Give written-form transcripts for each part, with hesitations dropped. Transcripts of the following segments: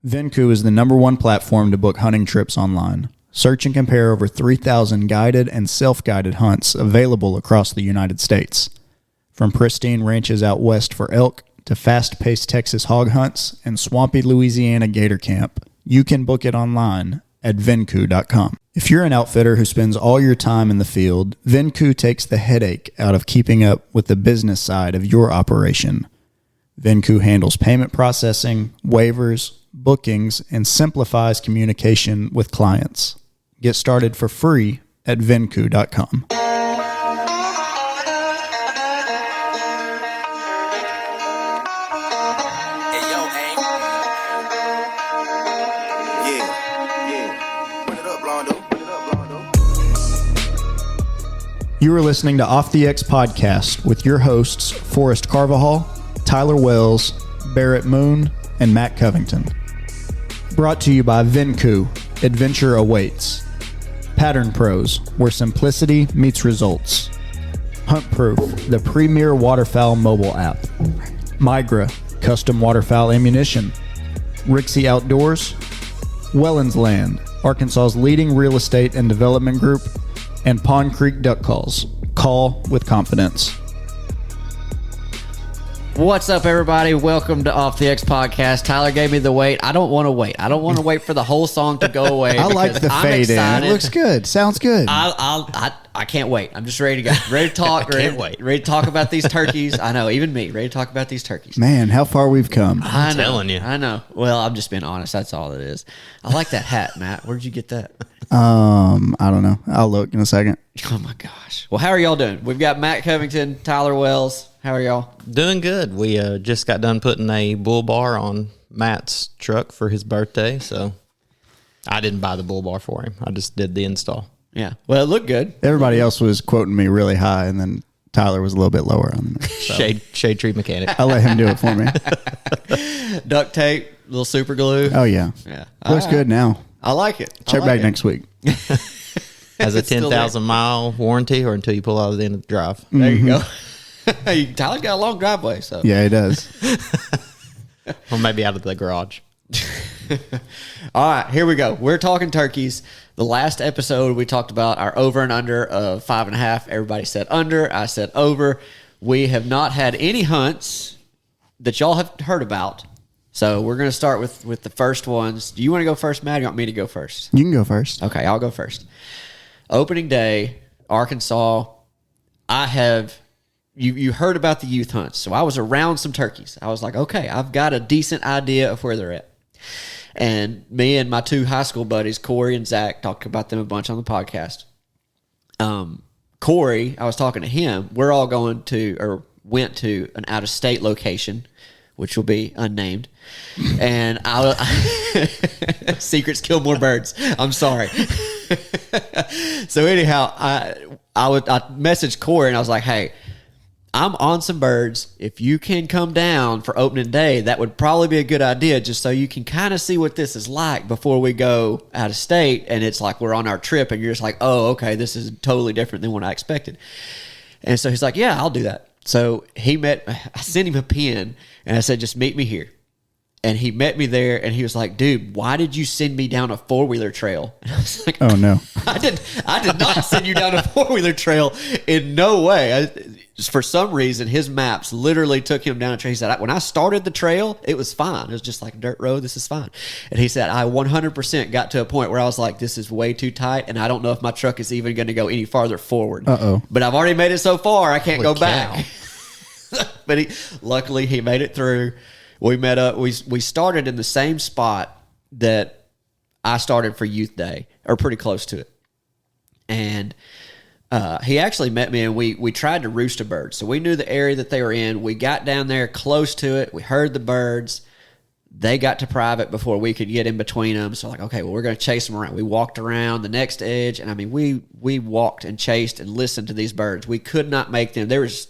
Venku is the #1 platform to book hunting trips online. Search and compare over 3,000 guided and self-guided hunts available across the United States. From pristine ranches out west for elk to fast-paced Texas hog hunts and swampy Louisiana gator camp, you can book it online at venku.com. If you're an outfitter who spends all your time in the field, Venku takes the headache out of keeping up with the business side of your operation. Venku handles payment processing, waivers, bookings, and simplifies communication with clients. Get started for free at venku.com. You are listening to Off the X Podcast with your hosts, Forrest Carvajal, Tyler Wells, Barrett Moon, and Matt Covington. Brought to you by Venku, Adventure Awaits. Pattern Pros, where simplicity meets results. Hunt Proof, the premier waterfowl mobile app. Migra, custom waterfowl ammunition. Rixie Outdoors. Wellens Land, Arkansas's leading real estate and development group. And Pond Creek Duck Calls. Call with confidence. What's up, everybody? Welcome to Off the X Podcast. Tyler gave me the wait. I don't want to wait. I don't want to wait for the whole song to go away. I like the fade in. It looks good. Sounds good. I can't wait. I'm just ready to go. Ready to talk. Ready to talk about these turkeys. I know, even me. Ready to talk about these turkeys. Man, how far we've come. I'm telling you. I know. Well, I'm just being honest. That's all it is. I like that hat, Matt. Where'd you get that? I don't know. I'll look in a second. Oh my gosh. Well, how are y'all doing? We've got Matt Covington, Tyler Wells. How are y'all? Doing good. We just got done putting a bull bar on Matt's truck for his birthday, so I didn't buy the bull bar for him. I just did the install. Yeah. Well, it looked good. Everybody else was quoting me really high, and then Tyler was a little bit lower on me. So Shade tree mechanic. I'll let him do it for me. Duct tape, little super glue. Oh, yeah. Yeah. Looks good now. I like it. Check back next week. Has a 10,000-mile warranty or until you pull out at the end of the drive. There you go. Tyler's got a long driveway, so Yeah, he does. Or maybe out of the garage. All right, here we go. We're talking turkeys. The last episode, we talked about our over and under of 5.5. Everybody said under. I said over. We have not had any hunts that y'all have heard about. So we're going to start with the first ones. Do you want to go first, Matt? Or you want me to go first? You can go first. Okay, I'll go first. Opening day, Arkansas. You heard about the youth hunts. So I was around some turkeys. I was like, okay, I've got a decent idea of where they're at. And me and my two high school buddies, Corey and Zach, talked about them a bunch on the podcast. Corey, I was talking to him. We're all went to an out-of-state location, which will be unnamed. And secrets kill more birds. I'm sorry. So anyhow, I messaged Corey and I was like, hey, I'm on some birds. If you can come down for opening day, that would probably be a good idea, just so you can kind of see what this is like before we go out of state. And it's like we're on our trip and you're just like, oh, okay, this is totally different than what I expected. And so he's like, yeah, I'll do that. So I sent him a pin and I said, just meet me here. And he met me there, and he was like, dude, why did you send me down a four-wheeler trail? And I was like, oh, no. I did not send you down a four-wheeler trail in no way. For some reason, his maps literally took him down a trail. He said, when I started the trail, it was fine. It was just like a dirt road. This is fine. And he said, I 100% got to a point where I was like, this is way too tight, and I don't know if my truck is even going to go any farther forward. Uh-oh. But I've already made it so far, I can't Holy go back. But luckily, he made it through. We met up. We started in the same spot that I started for Youth Day, or pretty close to it. And he actually met me, and we tried to roost a bird. So we knew the area that they were in. We got down there close to it. We heard the birds. They got to private before we could get in between them. So like, okay, well, we're going to chase them around. We walked around the next edge, and I mean, we walked and chased and listened to these birds. We could not make them. There was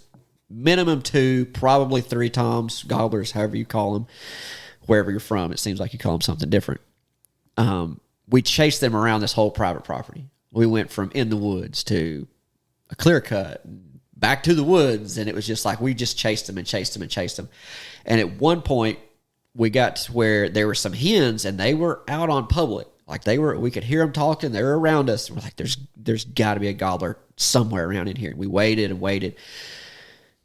minimum 2, probably 3 toms, gobblers, however you call them, wherever you're from. It seems like you call them something different. We chased them around this whole private property. We went from in the woods to a clear cut, back to the woods, and it was just like we just chased them and chased them and chased them. And at one point, we got to where there were some hens and they were out on public. Like we could hear them talking. They were around us. We're like, there's got to be a gobbler somewhere around in here. We waited and waited.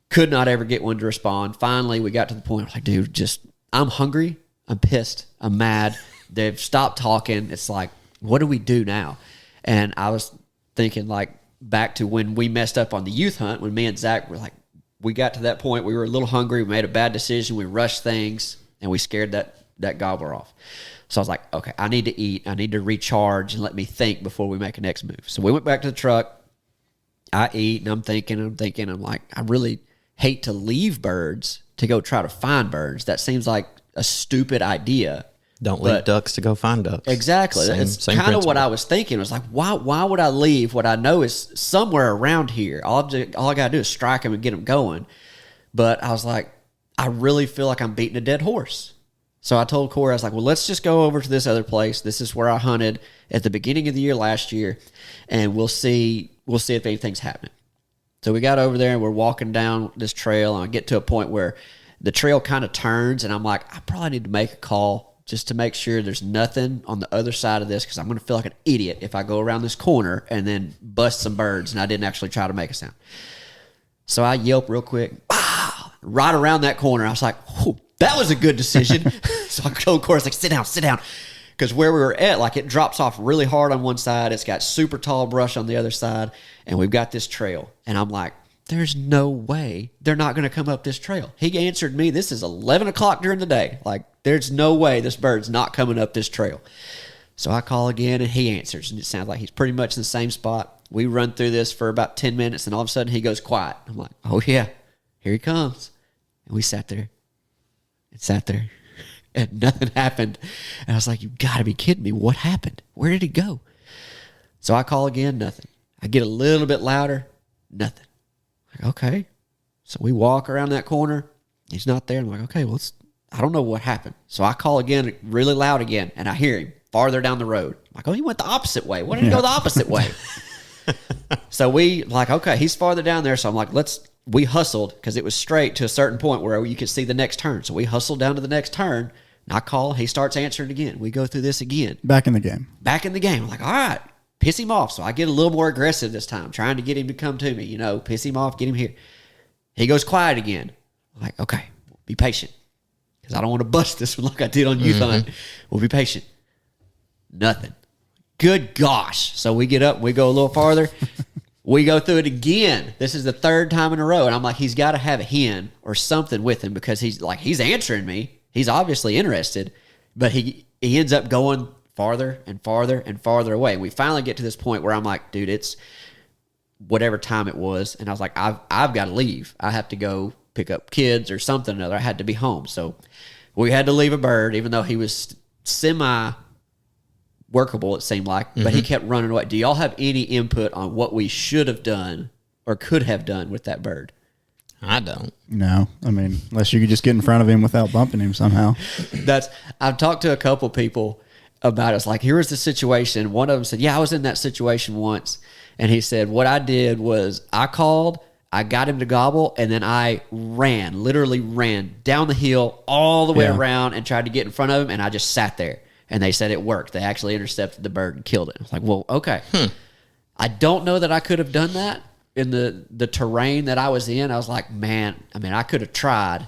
Could not ever get one to respond. Finally, we got to the point. I was like, dude, I'm hungry. I'm pissed. I'm mad. They've stopped talking. It's like, what do we do now? And I was thinking like back to when we messed up on the youth hunt, when me and Zach were like, we got to that point. We were a little hungry. We made a bad decision. We rushed things and we scared that gobbler off. So I was like, okay, I need to eat. I need to recharge and let me think before we make a next move. So we went back to the truck. I eat and I'm thinking. I'm like, I really hate to leave birds to go try to find birds. That seems like a stupid idea. Don't leave ducks to go find ducks. Exactly. It's kind of what I was thinking. It was like, why would I leave what I know is somewhere around here? All I got to do is strike them and get them going. But I was like, I really feel like I'm beating a dead horse. So I told Corey, I was like, well, let's just go over to this other place. This is where I hunted at the beginning of the year last year, and we'll see if anything's happening. So we got over there, and we're walking down this trail, and I get to a point where the trail kind of turns, and I'm like, I probably need to make a call just to make sure there's nothing on the other side of this, because I'm going to feel like an idiot if I go around this corner and then bust some birds, and I didn't actually try to make a sound. So I yelp real quick, right around that corner. I was like, that was a good decision. So I told Corey, like, sit down. Because where we were at, like, it drops off really hard on one side. It's got super tall brush on the other side. And we've got this trail. And I'm like, there's no way they're not going to come up this trail. He answered me, this is 11 o'clock during the day. Like, there's no way this bird's not coming up this trail. So I call again, and he answers. And it sounds like he's pretty much in the same spot. We run through this for about 10 minutes, and all of a sudden he goes quiet. I'm like, oh, yeah, here he comes. And we sat there. And nothing happened. And I was like, you got to be kidding me. What happened? Where did he go? So I call again, nothing. I get a little bit louder, nothing. Like, okay. So we walk around that corner. He's not there. I'm like, okay, well, I don't know what happened. So I call again, really loud again, and I hear him farther down the road. I'm like, oh, he went the opposite way. Why didn't he go the opposite way? So we like, okay, he's farther down there. So I'm like, we hustled because it was straight to a certain point where you could see the next turn. So we hustled down to the next turn. And I call. He starts answering again. We go through this again. Back in the game. I'm like, all right, piss him off. So I get a little more aggressive this time, trying to get him to come to me. Piss him off, get him here. He goes quiet again. I'm like, okay, be patient. Because I don't want to bust this one like I did on Youth Hunt. We'll be patient. Nothing. Good gosh. So we get up, we go a little farther. We go through it again. This is the third time in a row. And I'm like, he's got to have a hen or something with him because he's answering me. He's obviously interested, but he ends up going farther and farther and farther away. And we finally get to this point where I'm like, dude, it's whatever time it was. And I was like, I've got to leave. I have to go pick up kids or something or other. I had to be home. So we had to leave a bird, even though he was semi-workable, it seemed like, but he kept running away. Do y'all have any input on what we should have done or could have done with that bird? I don't. No. I mean, unless you could just get in front of him without bumping him somehow. I've talked to a couple people about it. It's like, here was the situation. One of them said, yeah, I was in that situation once. And he said, what I did was I called, I got him to gobble, and then I literally ran down the hill all the way around and tried to get in front of him, and I just sat there. And they said it worked. They actually intercepted the bird and killed it. I was like, well, okay. I don't know that I could have done that in the terrain that I was in. I was like, man, I mean, I could have tried.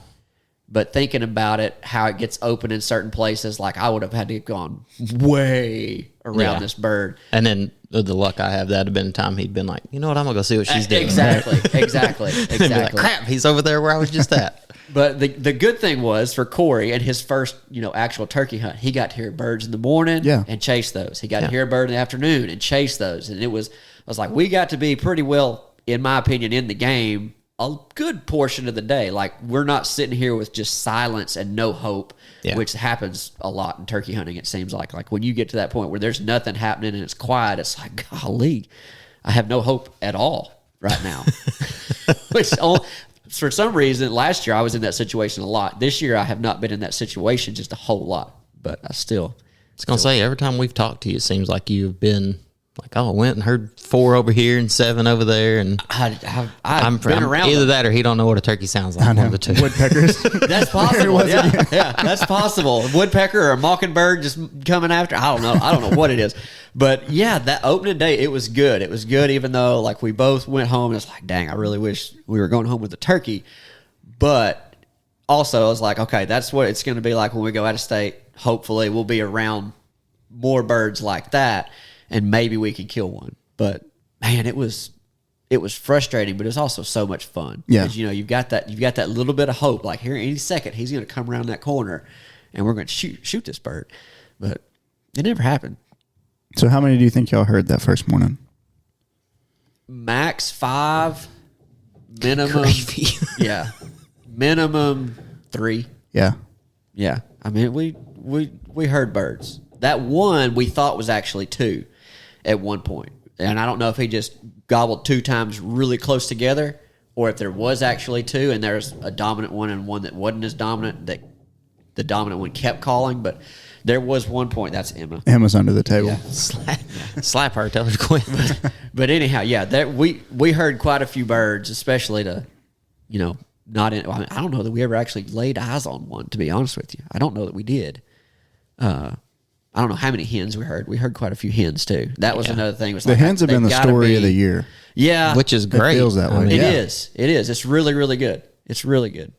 But thinking about it, how it gets open in certain places, like I would have had to have gone way around this bird. And then the luck I have, that had been a time he'd been like, you know what, I'm going to go see what she's doing. Exactly. Like, crap, he's over there where I was just at. But the good thing was for Corey and his first, actual turkey hunt, he got to hear birds in the morning and chase those. He got to hear a bird in the afternoon and chase those. And I was like, we got to be pretty well, in my opinion, in the game a good portion of the day. Like, we're not sitting here with just silence and no hope, which happens a lot in turkey hunting, it seems like. Like, when you get to that point where there's nothing happening and it's quiet, it's like, golly, I have no hope at all right now. Which, for some reason, last year I was in that situation a lot. This year I have not been in that situation just a whole lot. But I was going to say, every time we've talked to you, it seems like you've been Like, oh, I went and heard 4 over here and 7 over there, and I've been around either them. that or he don't know what a turkey sounds like. One of the two. Woodpeckers. That's possible. Yeah, that's possible. A woodpecker or a mockingbird just coming after. I don't know what it is. But yeah, that opening day, it was good. It was good, even though like we both went home and it's like, dang, I really wish we were going home with a turkey. But also, I was like, okay, that's what it's going to be like when we go out of state. Hopefully, we'll be around more birds like that, and maybe we can kill one. But man, it was frustrating, but it was also so much fun. Yeah, because you've got that little bit of hope. Like here, any second, he's going to come around that corner, and we're going to shoot this bird. But it never happened. So how many do you think y'all heard that first morning? Max 5, minimum. Yeah, minimum 3. Yeah. Yeah, I mean we heard birds. That one we thought was actually 2 at one point, and I don't know if he just gobbled 2 times really close together, or if there was actually 2 and there's a dominant one and one that wasn't as dominant, that the dominant one kept calling. But there was one point. That's Emma. Emma's under the table. Yeah. Slap her, tell her to quit. But anyhow, yeah, that we heard quite a few birds, especially to, not in. I don't know that we ever actually laid eyes on one. To be honest with you, I don't know that we did. I don't know how many hens we heard. We heard quite a few hens too. That was another thing. Was the hens have been the story of the year. Yeah, which is great. It feels that way. It is. It is. It's really, really good. It's really good.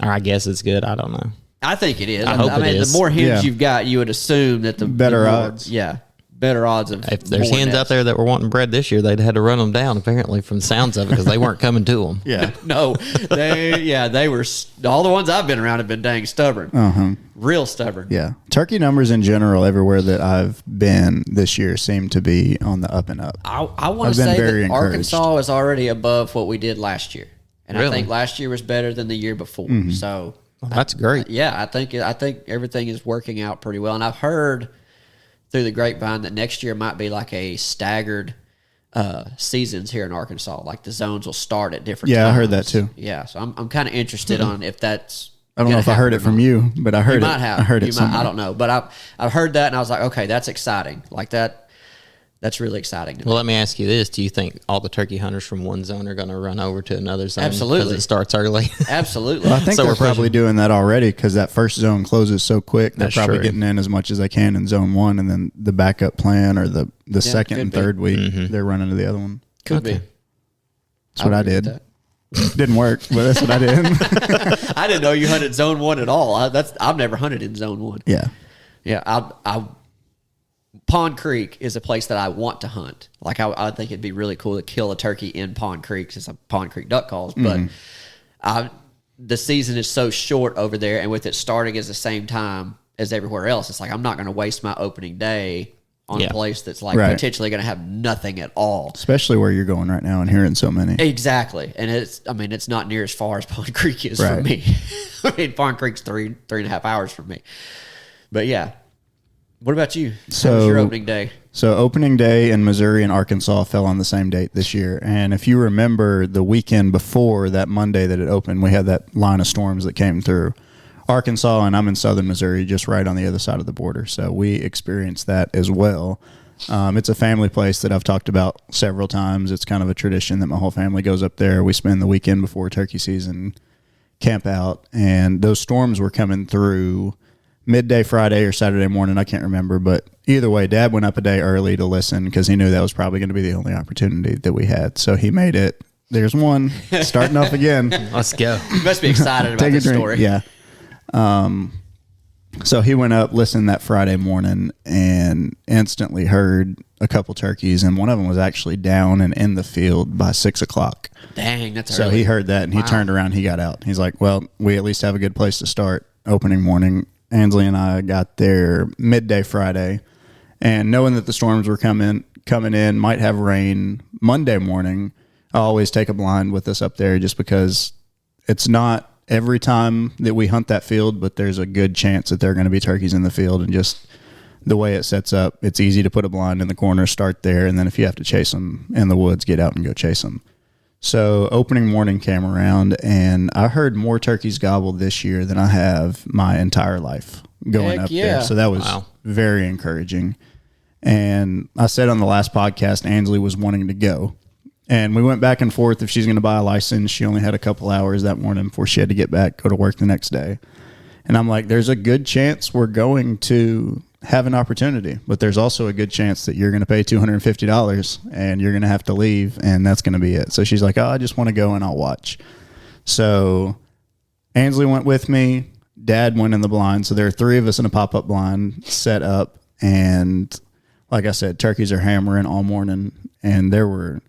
Or I guess it's good. I don't know. I think it is. I hope it is. The more hens Yeah. you've got, you would assume that the Better more, odds. Yeah, better odds of. If there's more hens nests. out there that were wanting bred this year, they'd had to run them down, apparently, from the sounds of it, because they weren't coming to them. Yeah. No, they were. All the ones I've been around have been dang stubborn. Real stubborn. Yeah. Turkey numbers in general, everywhere that I've been this year, seem to be on the up and up. I want I've to been say very that encouraged. Arkansas is already above what we did last year, and I Really? think last year was better than the year before. Mm-hmm. So Well, that's great. yeah, I think everything is working out pretty well, and I've heard through the grapevine that next year might be like a staggered seasons here in Arkansas. Like the zones will start at different. Yeah, times. I heard that too. Yeah, so I'm kind of interested on if that's. I don't know if I heard it from you, but I heard You it. might have. I heard You it might, somewhere. I don't know, but I've heard that, and I was like, okay, that's exciting. Like that. That's really exciting to me. Well, let me ask you this. Do you think all the turkey hunters from one zone are going to run over to another zone? Absolutely. Because it starts early. Absolutely. Well, I think So they're we're pushing. probably doing that already because that first zone closes so quick. They're That's probably true. getting in as much as they can in zone 1, and then the backup plan or the second could and be. third week, they're running to the other one. Could Okay. be. That's what I would agree did. with Didn't work, but that's what I did. that. I didn't know you hunted zone 1 at all. I've never hunted in zone 1. Yeah. Yeah, Pond Creek is a place that I want to hunt. Like I think it'd be really cool to kill a turkey in Pond Creek, since I'm Pond Creek duck calls. But the season is so short over there, and with it starting as the same time as everywhere else, it's like I'm not going to waste my opening day on Yeah. a place that's like Right. potentially going to have nothing at all. Especially where you're going right now and hearing so many. Exactly, and it's not near as far as Pond Creek is Right. from me. I mean, Pond Creek's 3.5 hours from me. But yeah, what about you? How was So- your opening day? So opening day in Missouri and Arkansas fell on the same date this year. And if you remember the weekend before that Monday that it opened, we had that line of storms that came through Arkansas, and I'm in southern Missouri, just right on the other side of the border. So we experienced that as well. It's a family place that I've talked about several times. It's kind of a tradition that my whole family goes up there. We spend the weekend before turkey season, camp out, and those storms were coming through midday Friday or Saturday morning. I can't remember, but either way, Dad went up a day early to listen because he knew that was probably going to be the only opportunity that we had. So he made it. There's one starting off again. Let's go. You must be excited about Take a this drink. story. Yeah. So he went up, listened that Friday morning, and instantly heard a couple turkeys, and one of them was actually down and in the field by 6 o'clock. Dang, that's So early. he heard that, and he turned around, he got out. He's like, well, we at least have a good place to start opening morning. Ansley and I got there midday Friday, and knowing that the storms were coming in, might have rain Monday morning, I always take a blind with us up there just because it's not every time that we hunt that field, but there's a good chance that there are going to be turkeys in the field, and just the way it sets up, it's easy to put a blind in the corner, start there, and then if you have to chase them in the woods, get out and go chase them. So opening morning came around, and I heard more turkeys gobble this year than I have my entire life going Heck up yeah. there. So that was Wow. very encouraging. And I said on the last podcast, Ansley was wanting to go. And we went back and forth if she's going to buy a license. She only had a couple hours that morning before she had to get back, go to work the next day. And I'm like, there's a good chance we're going to have an opportunity, but there's also a good chance that you're going to pay $250 and you're going to have to leave, and that's going to be it. So she's like, oh, I just want to go and I'll watch. So Ansley went with me. Dad went in the blind. So there are three of us in a pop-up blind set up. And like I said, turkeys are hammering all morning. And there were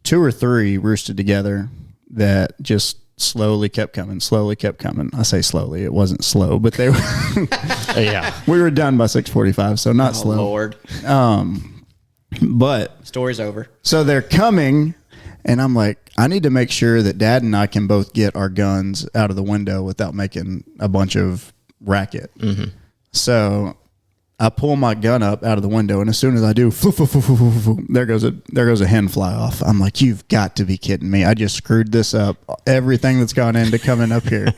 2 or 3 roosted together that just slowly kept coming. I say slowly. It wasn't slow, but they were. Yeah. We were done by 6:45, so not slow. Lord. But Story's over. so they're coming, and I'm like, I need to make sure that Dad and I can both get our guns out of the window without making a bunch of racket. Mm-hmm. So I pull my gun up out of the window, and as soon as I do, there goes a hen fly off. I'm like, you've got to be kidding me. I just screwed this up. Everything that's gone into coming up here.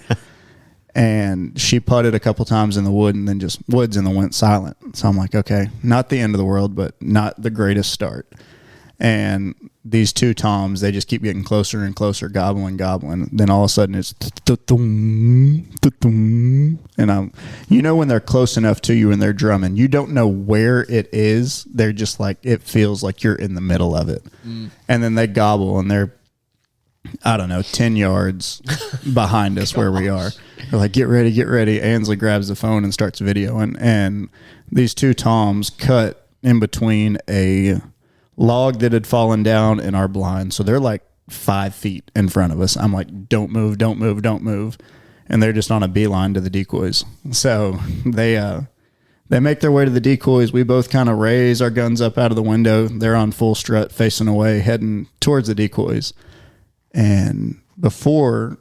And she putted a couple times in the wood and then went silent. So I'm like, okay, not the end of the world, but not the greatest start. And these 2 toms, they just keep getting closer and closer, gobbling. Then all of a sudden it's and when they're close enough to you and they're drumming, you don't know where it is. They're just like, it feels like you're in the middle of it. And then they gobble and they're, I don't know, 10 yards behind us where we are. They're like, get ready. Ansley grabs the phone and starts videoing. And these 2 toms cut in between a log that had fallen down in our blind. So they're like 5 feet in front of us. I'm like, don't move. And they're just on a beeline to the decoys. So they make their way to the decoys. We both kind of raise our guns up out of the window. They're on full strut facing away, heading towards the decoys. And before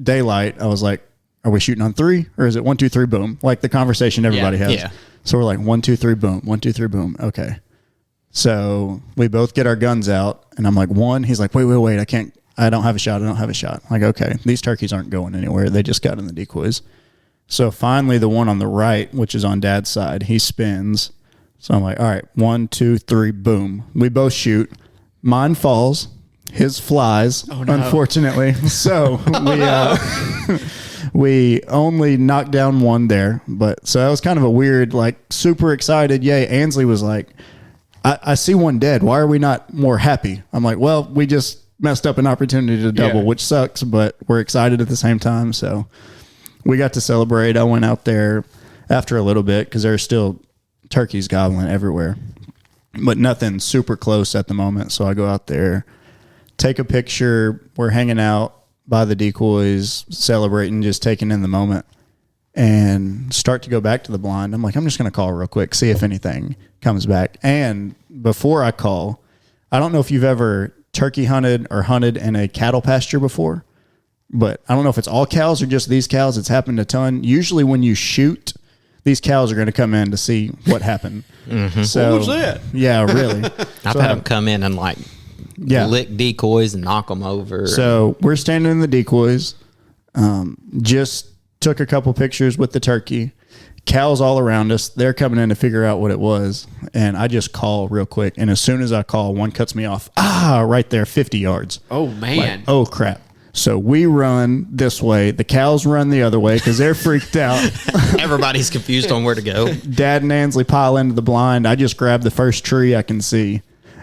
daylight, I was like, are we shooting on 3 or is it 1, 2, 3, boom? Like the conversation everybody has. Yeah. So we're like 1, 2, 3, boom, 1, 2, 3, boom. Okay. So we both get our guns out and I'm like, 1, he's like, wait. I don't have a shot. I'm like, okay, these turkeys aren't going anywhere. They just got in the decoys. So finally the one on the right, which is on Dad's side, he spins. So I'm like, all right, 1, 2, 3, boom. We both shoot. Mine falls. His flies, unfortunately. So we only knocked down 1 there. But so that was kind of a weird, like, super excited. Yay. Ansley was like, I see 1 dead. Why are we not more happy? I'm like, well, we just messed up an opportunity to double, which sucks, but we're excited at the same time. So we got to celebrate. I went out there after a little bit because there's still turkeys gobbling everywhere, but nothing super close at the moment. So I go out there, take a picture. We're hanging out by the decoys, celebrating, just taking in the moment, and start to go back to the blind. I'm like, I'm just going to call real quick, see if anything comes back. And before I call, I don't know if you've ever turkey hunted or hunted in a cattle pasture before, but I don't know if it's all cows or just these cows. It's happened a ton. Usually when you shoot, these cows are going to come in to see what happened. Mm-hmm. So, what was that? Yeah, really. I've had them come in and like lick decoys and knock them over. So we're standing in the decoys. Just took a couple pictures with the turkey. Cows all around us. They're coming in to figure out what it was. And I just call real quick. And as soon as I call, one cuts me off. Right there, 50 yards. Oh, man. Like, oh, crap. So we run this way. The cows run the other way because they're freaked out. Everybody's confused on where to go. Dad and Ansley pile into the blind. I just grab the first tree I can see.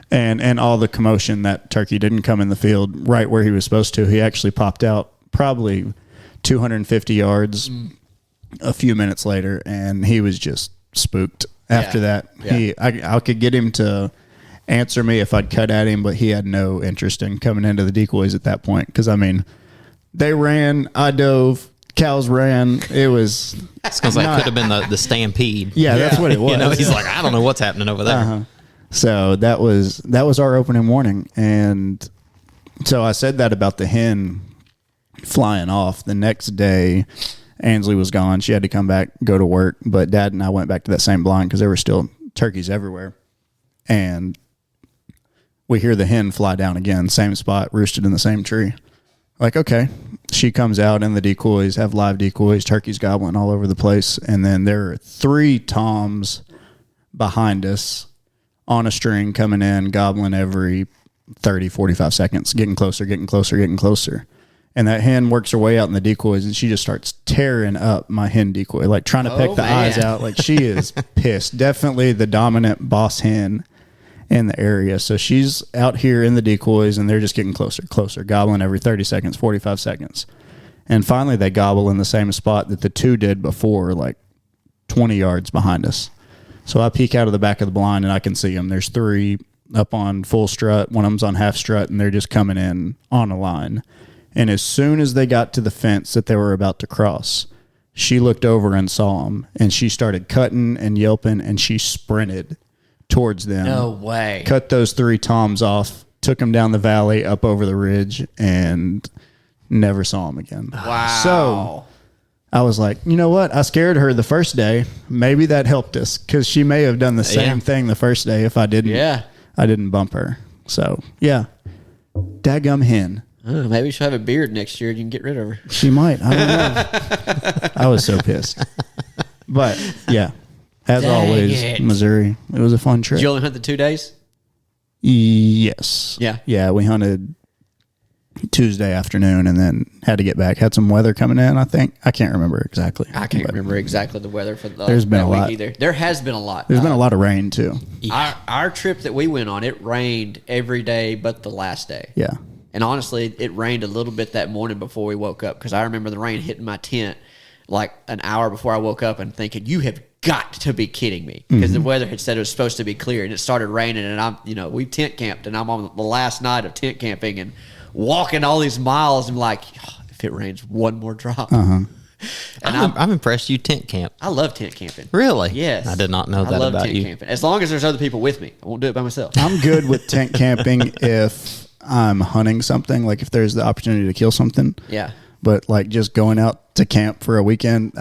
And all the commotion, that turkey didn't come in the field right where he was supposed to. He actually popped out probably 250 yards a few minutes later, and he was just spooked. After that, I could get him to answer me if I'd cut at him, but he had no interest in coming into the decoys at that point. Because, I mean, they ran, I dove, cows ran. It was... Sounds like it could have been the stampede. Yeah, that's what it was. He's like, I don't know what's happening over there. Uh-huh. So that was our opening morning. And so I said that about the hen flying off. The next day, Ansley was gone. She had to come back, go to work. But Dad and I went back to that same blind because there were still turkeys everywhere. And we hear the hen fly down again, same spot, roosted in the same tree. Like, okay. She comes out and the decoys have live decoys, turkeys gobbling all over the place. And then there are 3 toms behind us on a string coming in, gobbling every 30, 45 seconds, getting closer, getting closer, getting closer. And that hen works her way out in the decoys, and she just starts tearing up my hen decoy, like trying to pick the eyes out. Like, she is pissed. Definitely the dominant boss hen in the area. So she's out here in the decoys, and they're just getting closer, closer, gobbling every 30 seconds, 45 seconds. And finally they gobble in the same spot that the two did before, like 20 yards behind us. So I peek out of the back of the blind, and I can see them. There's 3 up on full strut. One of them's on half strut, and they're just coming in on a line. And as soon as they got to the fence that they were about to cross, she looked over and saw them, and she started cutting and yelping, and she sprinted towards them. No way. Cut those 3 toms off, took them down the valley, up over the ridge, and never saw them again. Wow. So I was like, you know what? I scared her the first day. Maybe that helped us, because she may have done the same thing the first day if I didn't bump her. So, yeah. Daggum hen. Maybe she'll have a beard next year and you can get rid of her. She might. I don't know. I was so pissed. But, yeah. As always, Missouri. It was a fun trip. Did you only hunt the 2 days? Yes. Yeah. Yeah, we hunted Tuesday afternoon and then had to get back. Had some weather coming in, I think. I can't remember exactly. I can't remember exactly the weather for there's been a lot either. There has been a lot. There's been a lot of rain, too. Our trip that we went on, it rained every day but the last day. Yeah. And honestly, it rained a little bit that morning before we woke up, because I remember the rain hitting my tent like an hour before I woke up and thinking, you have got to be kidding me, because the weather had said it was supposed to be clear, and it started raining, and we tent camped, and I'm on the last night of tent camping and walking all these miles, and like, if it rains one more drop. And I'm impressed you tent camp. I love tent camping. Really? Yes. I did not know that about you. Camping. As long as there's other people with me. I won't do it by myself. I'm good with tent camping if I'm hunting something, like if there's the opportunity to kill something. Yeah. But like just going out to camp for a weekend.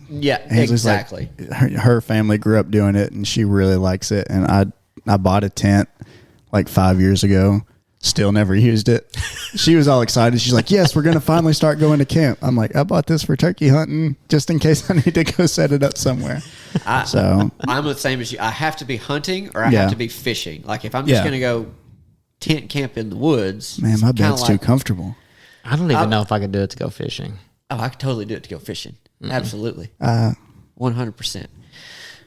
Yeah, exactly. Like, her family grew up doing it, and she really likes it. And I bought a tent like 5 years ago. Still never used it. She was all excited. She's like, yes, we're going to finally start going to camp. I'm like, I bought this for turkey hunting just in case I need to go set it up somewhere. So I'm the same as you. I have to be hunting or I have to be fishing. Like if I'm just going to go tent camp in the woods. Man, my bed's too comfortable. I don't even know if I could do it to go fishing. Oh, I could totally do it to go fishing. Absolutely. 100%.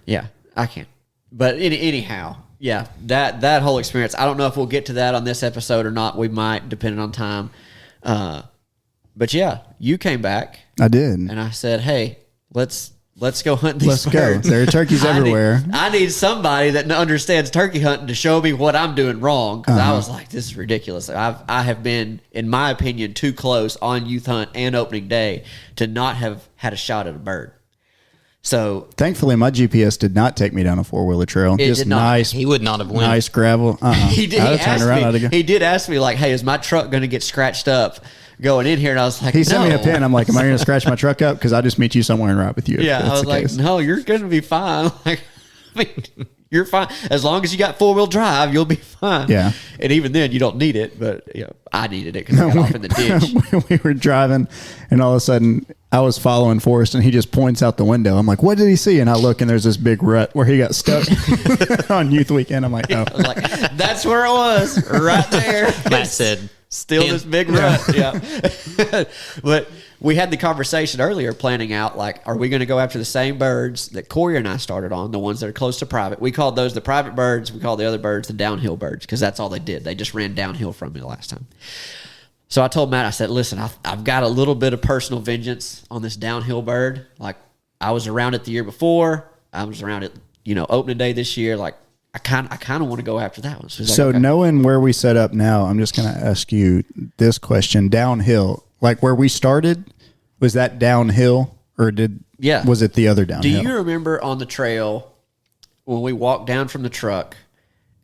Yeah, I can. But anyhow, yeah, that whole experience, I don't know if we'll get to that on this episode or not. We might, depending on time. But yeah, you came back. I did. And I said, hey, let's go hunt these birds. Go. There are turkeys everywhere. I need somebody that understands turkey hunting to show me what I'm doing wrong. Because I was like, this is ridiculous. I have been, in my opinion, too close on youth hunt and opening day to not have had a shot at a bird. So thankfully, my GPS did not take me down a 4-wheeler trail. Just nice. He would not have went. Nice gravel. He did ask me, like, hey, is my truck going to get scratched up going in here? And I was like, he sent me a pin. I'm like, am I going to scratch my truck up? Because I'll just meet you somewhere and ride with you. Yeah, I was like, no, you're going to be fine. Like, I mean, you're fine. As long as you got 4-wheel drive, you'll be fine. Yeah. And even then, you don't need it. But I needed it because I got off in the ditch. We were driving, and all of a sudden, I was following Forrest, and he just points out the window. I'm like, what did he see? And I look, and there's this big rut where he got stuck on youth weekend. I'm like, oh. I was like, that's where it was, right there. Matt said, still this big rut. Yeah. But we had the conversation earlier planning out, like, are we going to go after the same birds that Corey and I started on, the ones that are close to private? We called those the private birds. We called the other birds the downhill birds because that's all they did. They just ran downhill from me the last time. So I told Matt, I said, listen, I've got a little bit of personal vengeance on this downhill bird. Like, I was around it the year before. I was around it, opening day this year. Like, I kind of want to go after that one. So knowing where we set up now, I'm just going to ask you this question. Downhill, like where we started, was that downhill or was it the other downhill? Do you remember on the trail when we walked down from the truck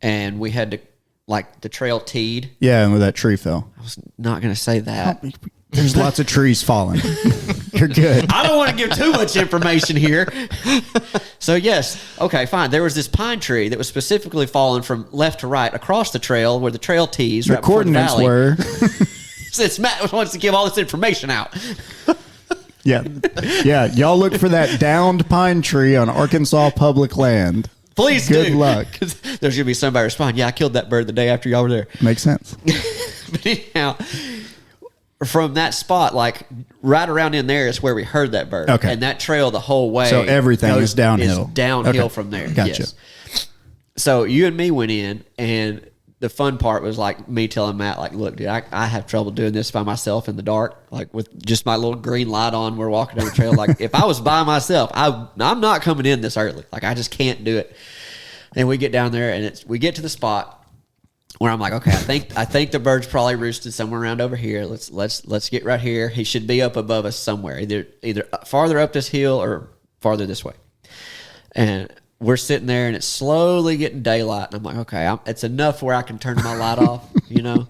and we had to, like, the trail teed? Yeah, and where that tree fell. I was not going to say that. There's lots of trees falling. You're good. I don't want to give too much information here. So, yes. Okay, fine. There was this pine tree that was specifically falling from left to right across the trail where the trail tees the right before the coordinates valley. were. Since Matt wants to give all this information out. Yeah. Y'all look for that downed pine tree on Arkansas public land. Please Good do. luck. There's gonna be somebody respond. Yeah, I killed that bird the day after y'all were there. Makes sense. But anyhow, from that spot, like right around in there is where we heard that bird. Okay. And that trail the whole way. So everything is downhill. Downhill Okay. from there. Gotcha. Yes. So you and me went in, and the fun part was like me telling Matt, like, look, dude, I have trouble doing this by myself in the dark, like with just my little green light on. We're walking down the trail. Like if I was by myself, I'm not coming in this early. Like I just can't do it. And we get down there, and we get to the spot where I'm like, okay, I think the bird's probably roosted somewhere around over here. Let's get right here. He should be up above us somewhere, either farther up this hill or farther this way. And we're sitting there, and it's slowly getting daylight. And I'm like, okay, it's enough where I can turn my light off, you know.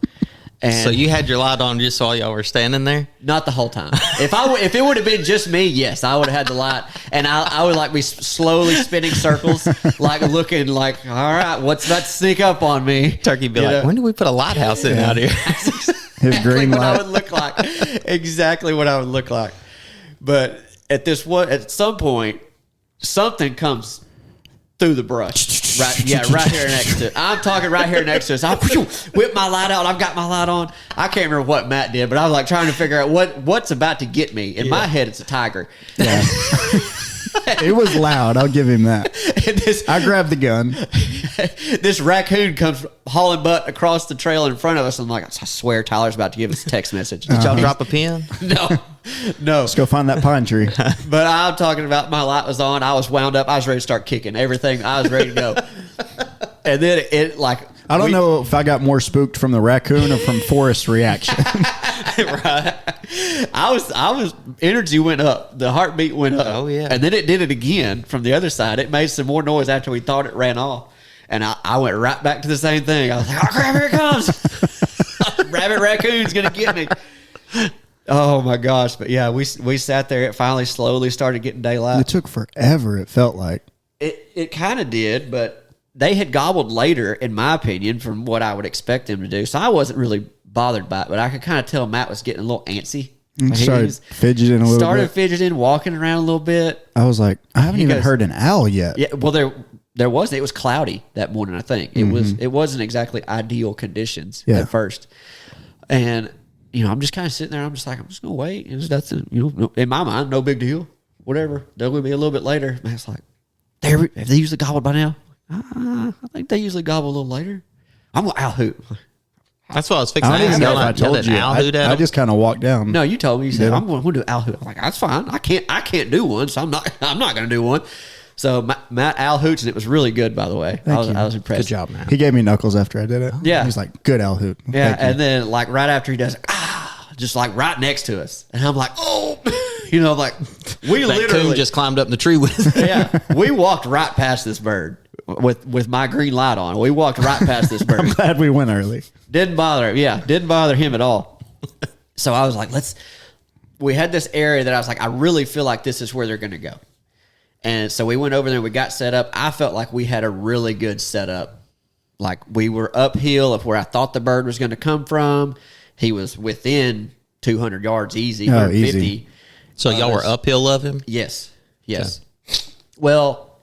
And So you had your light on just while y'all were standing there? not the whole time. If it would have been just me, yes, I would have had the light, and I would like be slowly spinning circles, like looking like, all right, what's about to sneak up on me? Turkey be You like, know? when do we put a lighthouse in out here? His green What I light. would look like, exactly what I would look like. But at some point, something comes through the brush. Right here next to it. I'm talking right here next to us. I whip my light out. I've got my light on. I can't remember what Matt did, but I was like trying to figure out what's about to get me. In my head, it's a tiger. Yeah. It was loud. I'll give him that. And I grabbed the gun. this raccoon comes hauling butt across the trail in front of us. I'm like, I swear Tyler's about to give us a text message. Did y'all drop a pin? No. Let's go find that pine tree. But I'm talking about my light was on. I was wound up. I was ready to start kicking everything. I was ready to go. And then it like I don't know if I got more spooked from the raccoon or from Forrest's reaction. right. I was energy went up. The heartbeat went up. Oh, yeah. And then it did it again from the other side. It made some more noise after we thought it ran off. And I went right back to the same thing. I was like, oh crap, here it comes. Rabbit raccoon's gonna get me. Oh my gosh. But yeah, we sat there. It finally slowly started getting daylight. It took forever, it felt like. It kind of did, but they had gobbled later, in my opinion, from what I would expect them to do. So I wasn't really bothered by it, but I could kind of tell Matt was getting a little antsy. He Started fidgeting a little started bit. fidgeting, walking around a little bit. I was like, I haven't even goes- heard an owl yet. Yeah, well, it was cloudy that morning. I think it wasn't exactly ideal conditions Yeah. at first, and I'm just kind of sitting there. I'm just gonna wait. It was nothing, in my mind, no big deal. Whatever. There will be a little bit later. Matt's like, have they usually gobbled by now? I think they usually gobble a little later. I'm gonna owl hoot. That's what I was fixing I to don't even ask. know if I told you. Owl hoot at I him? just kind of walked down. No, you told me. You said Did I? I'm going to do owl hoot. I'm like, that's fine. I can't do one, so I'm not going to do one. So Matt owl hoots, and it was really good, by the way. I was impressed. Good job, man. He gave me knuckles after I did it. Yeah. He's like, good owl hoot. Yeah, Thank you. and then like right after he does it, just like right next to us, and I'm like, oh, like we That literally coon just climbed up in the tree with us. yeah, we walked right past this bird with my green light on. We walked right past this bird. I'm glad we went early. Didn't bother him. Yeah, didn't bother him at all. So I was like, we had this area that I was like, I really feel like this is where they're going to go. And so we went over there, we got set up. I felt like we had a really good setup. Like we were uphill of where I thought the bird was going to come from. He was within 200 yards easy, Oh, 150. easy. So y'all were uphill of him? Yes. Well,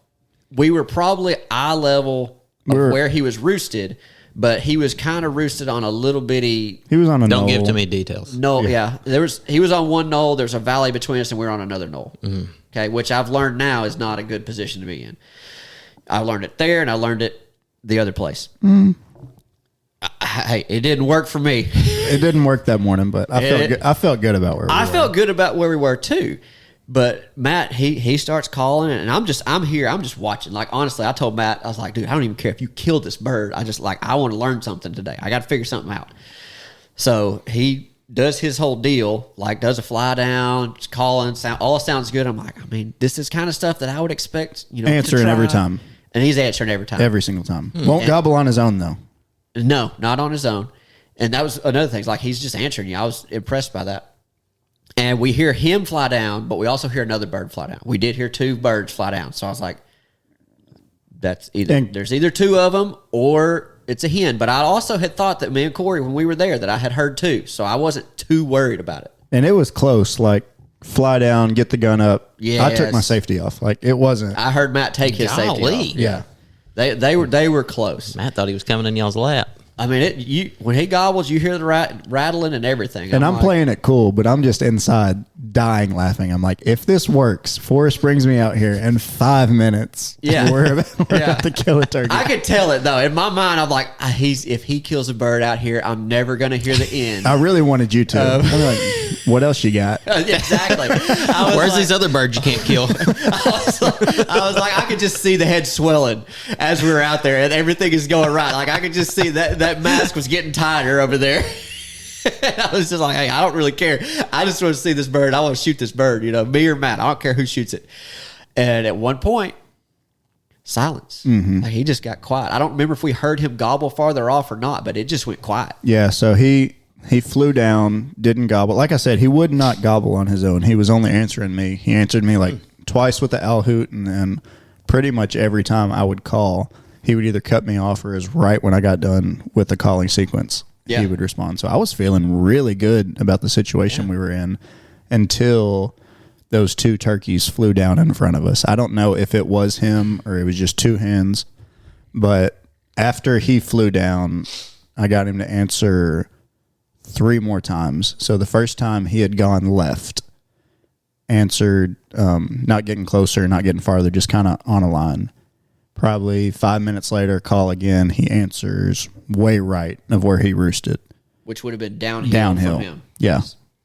we were probably eye level of where he was roosted, but he was kind of roosted on a little bitty He was on a Don't knoll. give to me details. knoll. Yeah. He was on one knoll. There's a valley between us, and we were on another knoll. Okay, which I've learned now is not a good position to be in. I learned it there, and I learned it the other place. Hey, it didn't work for me. It didn't work that morning, but I felt good about where we were. I felt good about where we were too. But Matt, he starts calling, and I'm here. I'm just watching. Like, honestly, I told Matt, I was like, dude, I don't even care if you kill this bird. I want to learn something today. I got to figure something out. So he does his whole deal, like does a fly down, just calling, all sounds good. I'm like, this is kind of stuff that I would expect, to Answering try. every time. And he's answering every time. Every single time. Won't gobble on his own, though. No, not on his own. And that was another thing. Like, he's just answering you. I was impressed by that. And we hear him fly down, but we also hear another bird fly down. We did hear two birds fly down. So I was like, there's either two of them or it's a hen. But I also had thought that me and Corey, when we were there, that I had heard two. So I wasn't too worried about it. And it was close. Like, fly down, get the gun up. I took my Yes. safety off. Like, it wasn't. I heard Matt take his safety Golly. off. Yeah. They were close. Matt thought he was coming in y'all's lap. I mean, when he gobbles, you hear the rattling and everything. And I'm like, playing it cool, but I'm just inside dying laughing. I'm like, if this works, Forrest brings me out here in 5 minutes. Yeah. We're about to kill a turkey. I could tell it though. In my mind, I'm like, if he kills a bird out here, I'm never gonna hear the end. I really wanted you to. I'm like, what else you got? Exactly. Where's these other birds you can't kill? I was like, I could just see the head swelling as we were out there, and everything is going right. Like I could just see that mask was getting tighter over there. I was just like, hey, I don't really care. I just want to see this bird. I want to shoot this bird. Me or Matt. I don't care who shoots it. And at one point, silence. Mm-hmm. Like, he just got quiet. I don't remember if we heard him gobble farther off or not, but it just went quiet. Yeah, so he flew down, didn't gobble. Like I said, he would not gobble on his own. He was only answering me. He answered me like twice with the owl hoot, and then pretty much every time I would call, he would either cut me off or is right when I got done with the calling sequence, he would respond. So I was feeling really good about the situation we were in until those 2 turkeys flew down in front of us. I don't know if it was him or it was just 2 hens, but after he flew down, I got him to answer 3 more times. So the first time he had gone left, answered, not getting closer, not getting farther, just kind of on a line. Probably 5 minutes later, call again. He answers way right of where he roosted. Which would have been downhill from him. Yeah.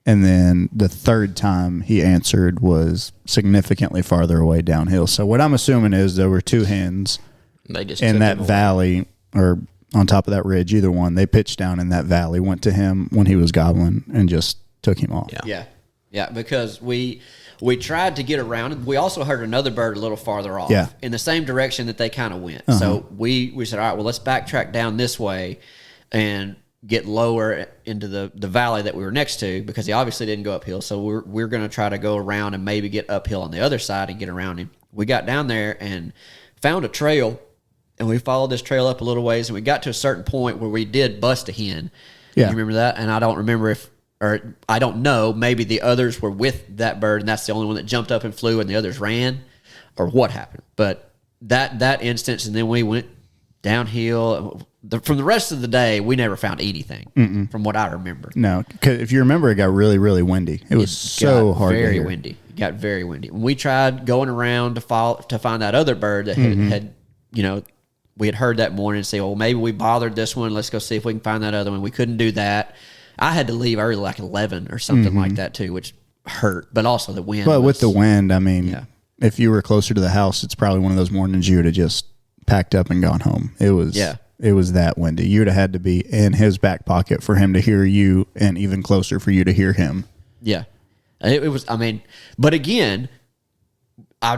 And then the third time he answered was significantly farther away downhill. So what I'm assuming is there were 2 hens They just in took that him away. valley or on top of that ridge, either one. They pitched down in that valley, went to him when he was gobbling, and just took him off. Yeah, because we tried to get around. We also heard another bird a little farther off, in the same direction that they kind of went. So we said, all right, well, let's backtrack down this way and get lower into the valley that we were next to, because he obviously didn't go uphill. So we're going to try to go around and maybe get uphill on the other side and get around him. We got down there and found a trail, and we followed this trail up a little ways, and we got to a certain point where we did bust a hen. Yeah. You remember that? And I don't remember I don't know, maybe the others were with that bird and that's the only one that jumped up and flew and the others ran, or what happened. But that instance, and then we went downhill. From the rest of the day, we never found anything from what I remember. No, 'cause if you remember, it got really, really windy. It was so hard to very hear. windy. It got very windy. We tried going around to find that other bird that had we had heard that morning and say, well, maybe we bothered this one. Let's go see if we can find that other one. We couldn't do that. I had to leave early, like 11 or something like that too, which hurt. But also the wind. But with the wind, I mean, if you were closer to the house, it's probably one of those mornings you would have just packed up and gone home. It was that windy. You would have had to be in his back pocket for him to hear you, and even closer for you to hear him. Yeah, it was. I mean, but again,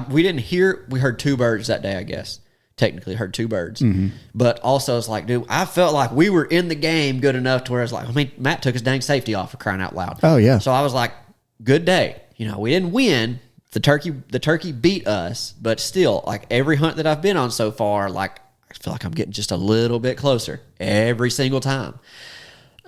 we didn't hear. We heard 2 birds that day, I guess. Technically heard 2 birds, but also it's like, dude, I felt like we were in the game good enough to where it's like, I mean, Matt took his dang safety off for crying out loud. Oh yeah. So I was like, good day. We didn't win. The turkey beat us, but still, like every hunt that I've been on so far, like I feel like I'm getting just a little bit closer every single time.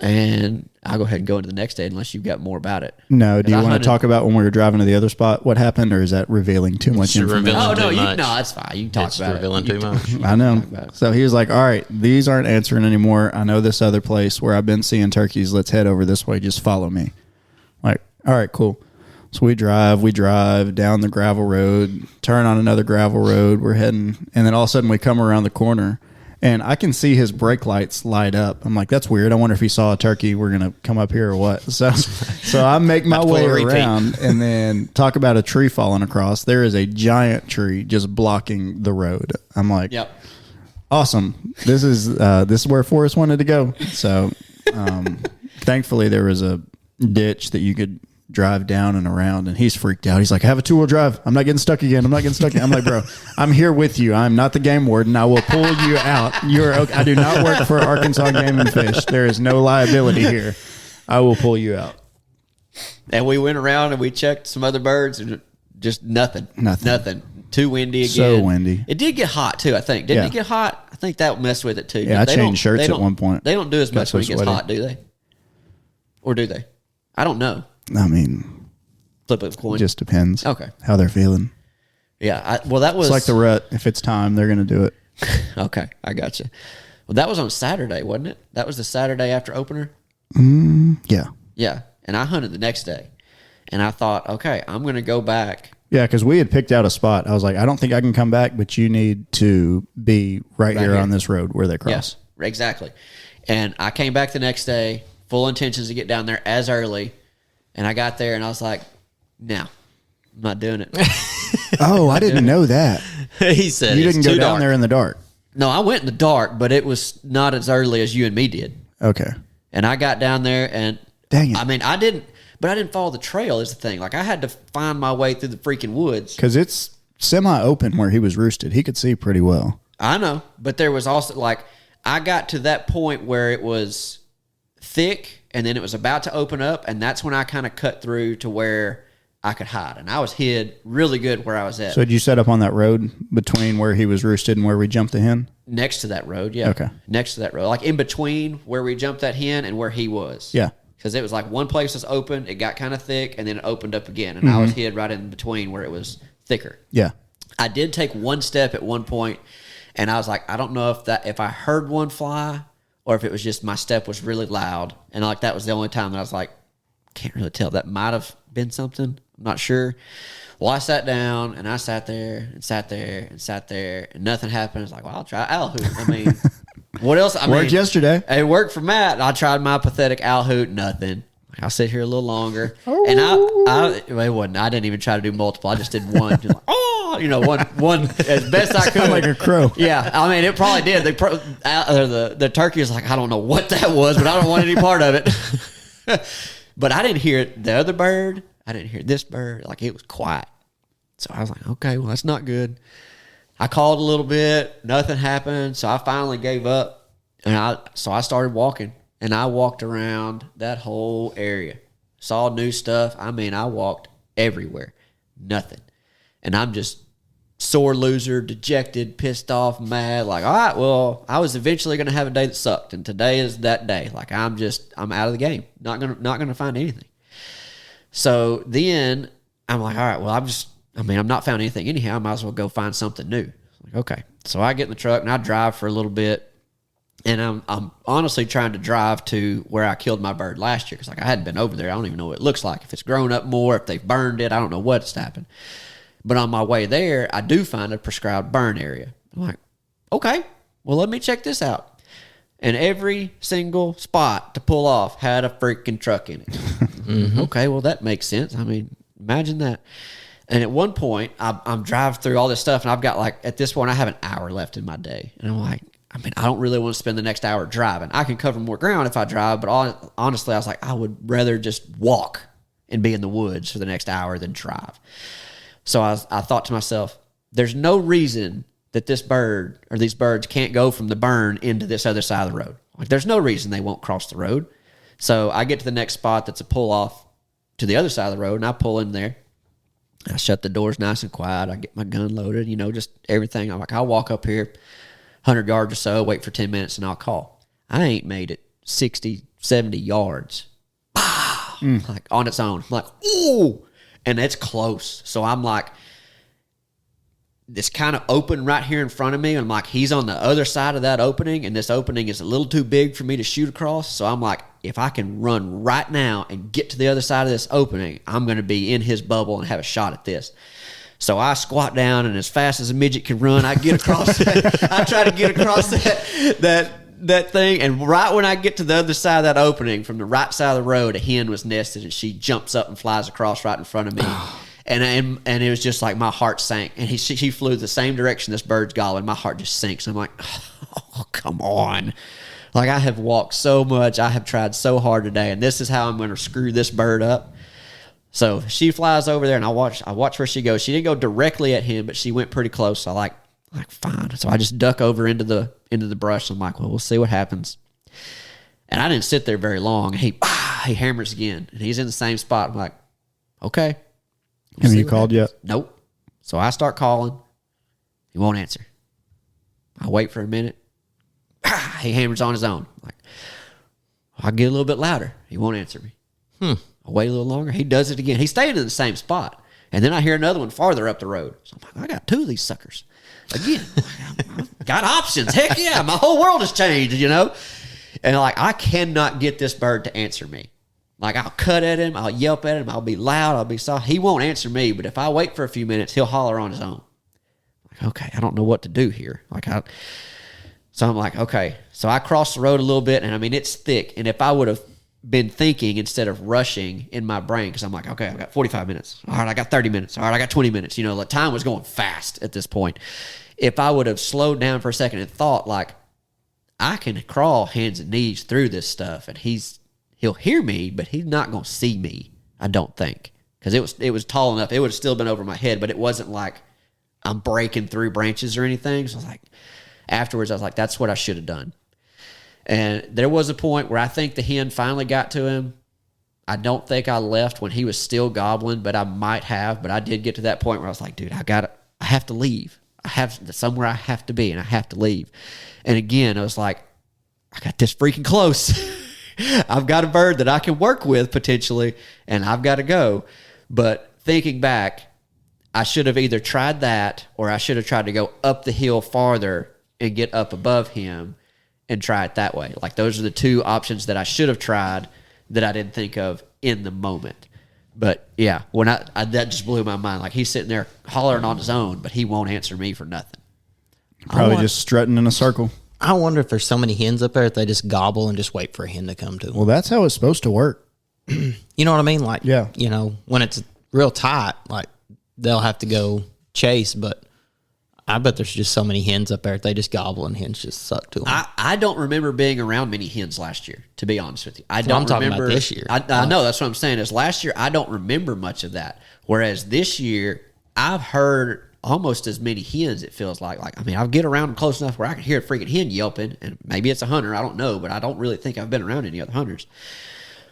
And I'll go ahead and go into the next day unless you've got more about it. No, do you want to talk about when we were driving to the other spot, what happened, or is that revealing too much information? Oh, no, too much. no, that's fine. You can talk It's about revealing it. too much. I know. So he was like, all right, these aren't answering anymore. I know this other place where I've been seeing turkeys. Let's head over this way. Just follow me. Like, all right, cool. So we drive down the gravel road, turn on another gravel road. We're heading, and then all of a sudden we come around the corner, and I can see his brake lights light up. I'm like, that's weird. I wonder if he saw a turkey. We're going to come up here or what? So I make my way around, and then talk about a tree falling across. There is a giant tree just blocking the road. I'm like, Yep. Awesome. This is where Forrest wanted to go. So thankfully there was a ditch that you could drive down and around, and he's freaked out. He's like, I have a 2-wheel drive. I'm not getting stuck again. I'm like, bro, I'm here with you. I'm not the game warden. I will pull you out. You're okay. I do not work for Arkansas Game and Fish. There is no liability here. I will pull you out. And we went around and we checked some other birds, and just nothing. Too windy again. So windy. It did get hot too, I think. Didn't it get hot? I think that messed with it too. Yeah, I changed shirts at one point. They don't do as much so when it gets sweaty. hot, do they? Or do they? I don't know. I mean, Flip a coin. it just depends. Okay. How they're feeling. Yeah. That was It's like the rut. If it's time, they're going to do it. Okay, I got you. Well, that was on Saturday, wasn't it? That was the Saturday after opener? Yeah. Yeah. And I hunted the next day. And I thought, okay, I'm going to go back. Yeah, because we had picked out a spot. I was like, I don't think I can come back, but you need to be right here on this road where they cross. Yes, exactly. And I came back the next day, full intentions to get down there as early. And I got there and I was like, no, I'm not doing it. Oh, I didn't know that. He said You it's didn't go too down dark. there in the dark. No, I went in the dark, but it was not as early as you and me did. Okay. And I got down there and Dang it. I mean, I didn't follow the trail is the thing. Like I had to find my way through the freaking woods. Because it's semi-open where he was roosted. He could see pretty well. I know, but there was also like I got to that point where it was thick and then it was about to open up, and that's when I kind of cut through to where I could hide. And I was hid really good where I was at. So did you set up on that road between where he was roosted and where we jumped the hen? Next to that road, yeah. Okay. Next to that road. Like in between where we jumped that hen and where he was. Yeah. Because it was like one place was open, it got kind of thick, and then it opened up again. And I was hid right in between where it was thicker. Yeah. I did take one step at one point, and I was like, I don't know if I heard one fly or if it was just my step was really loud. And like that was the only time that I was like, can't really tell. That might have been something. I'm not sure. Well, I sat down and I sat there and sat there and sat there and nothing happened. It's like, well, I'll try owl hoot. I mean, what else? I Worked mean, yesterday. it worked for Matt. I tried my pathetic owl hoot. Nothing. I'll sit here a little longer. And it wasn't. I didn't even try to do multiple. I just did one. Just like, one as best I could. Like a crow. Yeah, I mean, it probably did. The turkey was like, I don't know what that was, but I don't want any part of it. But I didn't hear the other bird. I didn't hear this bird. Like, it was quiet. So I was like, okay, well, that's not good. I called a little bit. Nothing happened. So I finally gave up. And I started walking. And I walked around that whole area. Saw new stuff. I mean, I walked everywhere. Nothing. And I'm just sore loser, dejected, pissed off, mad. Like, all right, well, I was eventually going to have a day that sucked, and today is that day. Like, I'm out of the game. Not gonna find anything. So then I'm like, all right, well, I'm not found anything anyhow. I might as well go find something new. Like, okay. So I get in the truck and I drive for a little bit, and I'm honestly trying to drive to where I killed my bird last year because like I hadn't been over there. I don't even know what it looks like. If it's grown up more, if they've burned it, I don't know what's happened. But on my way there, I do find a prescribed burn area. I'm like, okay, well, let me check this out. And every single spot to pull off had a freaking truck in it. Mm-hmm. Okay, well, that makes sense. I mean, imagine that. And at one point, I'm driving through all this stuff, and I've got like, at this point, I have an hour left in my day. And I'm like, I mean, I don't really want to spend the next hour driving. I can cover more ground if I drive, but honestly, I was like, I would rather just walk and be in the woods for the next hour than drive. So I thought to myself, there's no reason that this bird or these birds can't go from the burn into this other side of the road. Like, there's no reason they won't cross the road. So I get to the next spot that's a pull off to the other side of the road, and I pull in there. I shut the doors nice and quiet. I get my gun loaded, just everything. I'm like, I'll walk up here 100 yards or so, wait for 10 minutes, and I'll call. I ain't made it 60, 70 yards. Like, on its own. I'm like, ooh! And it's close. So I'm like, it's kind of open right here in front of me. And I'm like, he's on the other side of that opening, and this opening is a little too big for me to shoot across. So I'm like, if I can run right now and get to the other side of this opening, I'm going to be in his bubble and have a shot at this. So I squat down, and as fast as a midget can run, I get across I try to get across that thing, and right when I get to the other side of that opening, from the right side of the road, a hen was nested, and she jumps up and flies across right in front of me. And it was just like my heart sank. And she flew the same direction this bird's gobbling. My heart just sinks. I'm like, oh, come on. Like, I have walked so much. I have tried so hard today, and this is how I'm going to screw this bird up. So she flies over there, and I watch where she goes. She didn't go directly at him, but she went pretty close. So I like fine. So I just duck over into the brush. I'm like, well, we'll see what happens. And I didn't sit there very long. He hammers again, and he's in the same spot. I'm like, okay. Have you called yet? Nope. So I start calling. He won't answer. I wait for a minute. He hammers on his own. Like, I get a little bit louder. He won't answer me. I wait a little longer. He does it again. He stayed in the same spot. And then I hear another one farther up the road. So I'm like, I got 2 of these suckers. Again, I've got options. Heck yeah, my whole world has changed, you know? And like, I cannot get this bird to answer me. Like, I'll cut at him, I'll yelp at him, I'll be loud, I'll be soft. He won't answer me, but if I wait for a few minutes, he'll holler on his own. Like, okay, I don't know what to do here. So I'm like, okay. So I crossed the road a little bit, and I mean, it's thick. And if I would have been thinking instead of rushing in my brain, because I'm like, okay, I've got 45 minutes. All right, I got 30 minutes. All right, I got 20 minutes. You know, the time was going fast at this point. If I would have slowed down for a second and thought, like, I can crawl hands and knees through this stuff, and he'll hear me, but he's not going to see me, I don't think. Because it was tall enough. It would have still been over my head, but it wasn't like I'm breaking through branches or anything. So I was like, afterwards, I was like, that's what I should have done. And there was a point where I think the hen finally got to him. I don't think I left when he was still gobbling, but I might have. But I did get to that point where I was like, dude, I have to leave. I have somewhere I have to be, and I have to leave. And again, I was like, I got this freaking close. I've got a bird that I can work with potentially, and I've got to go. But thinking back, I should have either tried that, or I should have tried to go up the hill farther and get up above him and try it that way. Like, those are the 2 options that I should have tried that I didn't think of in the moment. But yeah, when that just blew my mind. Like, he's sitting there hollering on his own, but he won't answer me for nothing. Probably just strutting in a circle. I wonder if there's so many hens up there that they just gobble and just wait for a hen to come to them. Well, that's how it's supposed to work. You know what I mean? Like, yeah. You know, when it's real tight, like, they'll have to go chase, but I bet there's just so many hens up there that they just gobble and hens just suck to them. I don't remember being around many hens last year, to be honest with you. I'm talking remember about this year. I know, that's what I'm saying. Is last year I don't remember much of that. Whereas this year I've heard almost as many hens, it feels like. Like, I mean, I'll get around them close enough where I can hear a freaking hen yelping, and maybe it's a hunter, I don't know, but I don't really think I've been around any other hunters.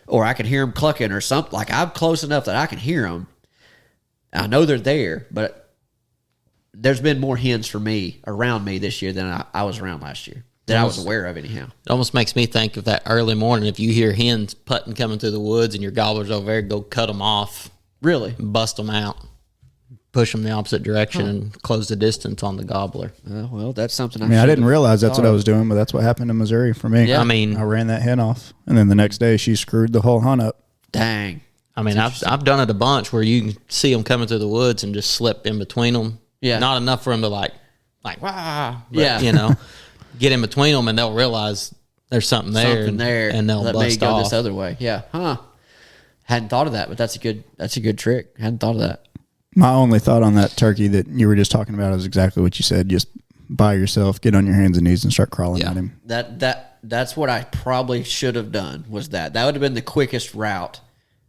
Or I can hear them clucking or something. Like, I'm close enough that I can hear them. I know they're there, but there's been more hens for me around me this year than I was around last year, that I was aware of anyhow. It almost makes me think of that early morning. If you hear hens putting coming through the woods and your gobbler's over there, go cut them off. Really? Bust them out. Push them the opposite direction and close the distance on the gobbler. Well, that's something I didn't realize that's what I was doing, but that's what happened in Missouri for me. Yeah. I mean, I ran that hen off, and then the next day she screwed the whole hunt up. Dang. I mean, I've done it a bunch where you can see them coming through the woods and just slip in between them. Yeah. Not enough for them to like, wah. But, yeah. You know, get in between them and they'll realize there's something there. And they'll let bust me go off. this other way. Yeah. Huh. Hadn't thought of that, but that's a good trick. Hadn't thought of that. My only thought on that turkey that you were just talking about is exactly what you said. Just by yourself, get on your hands and knees and start crawling at him. That's what I probably should have done, was that. That would have been the quickest route,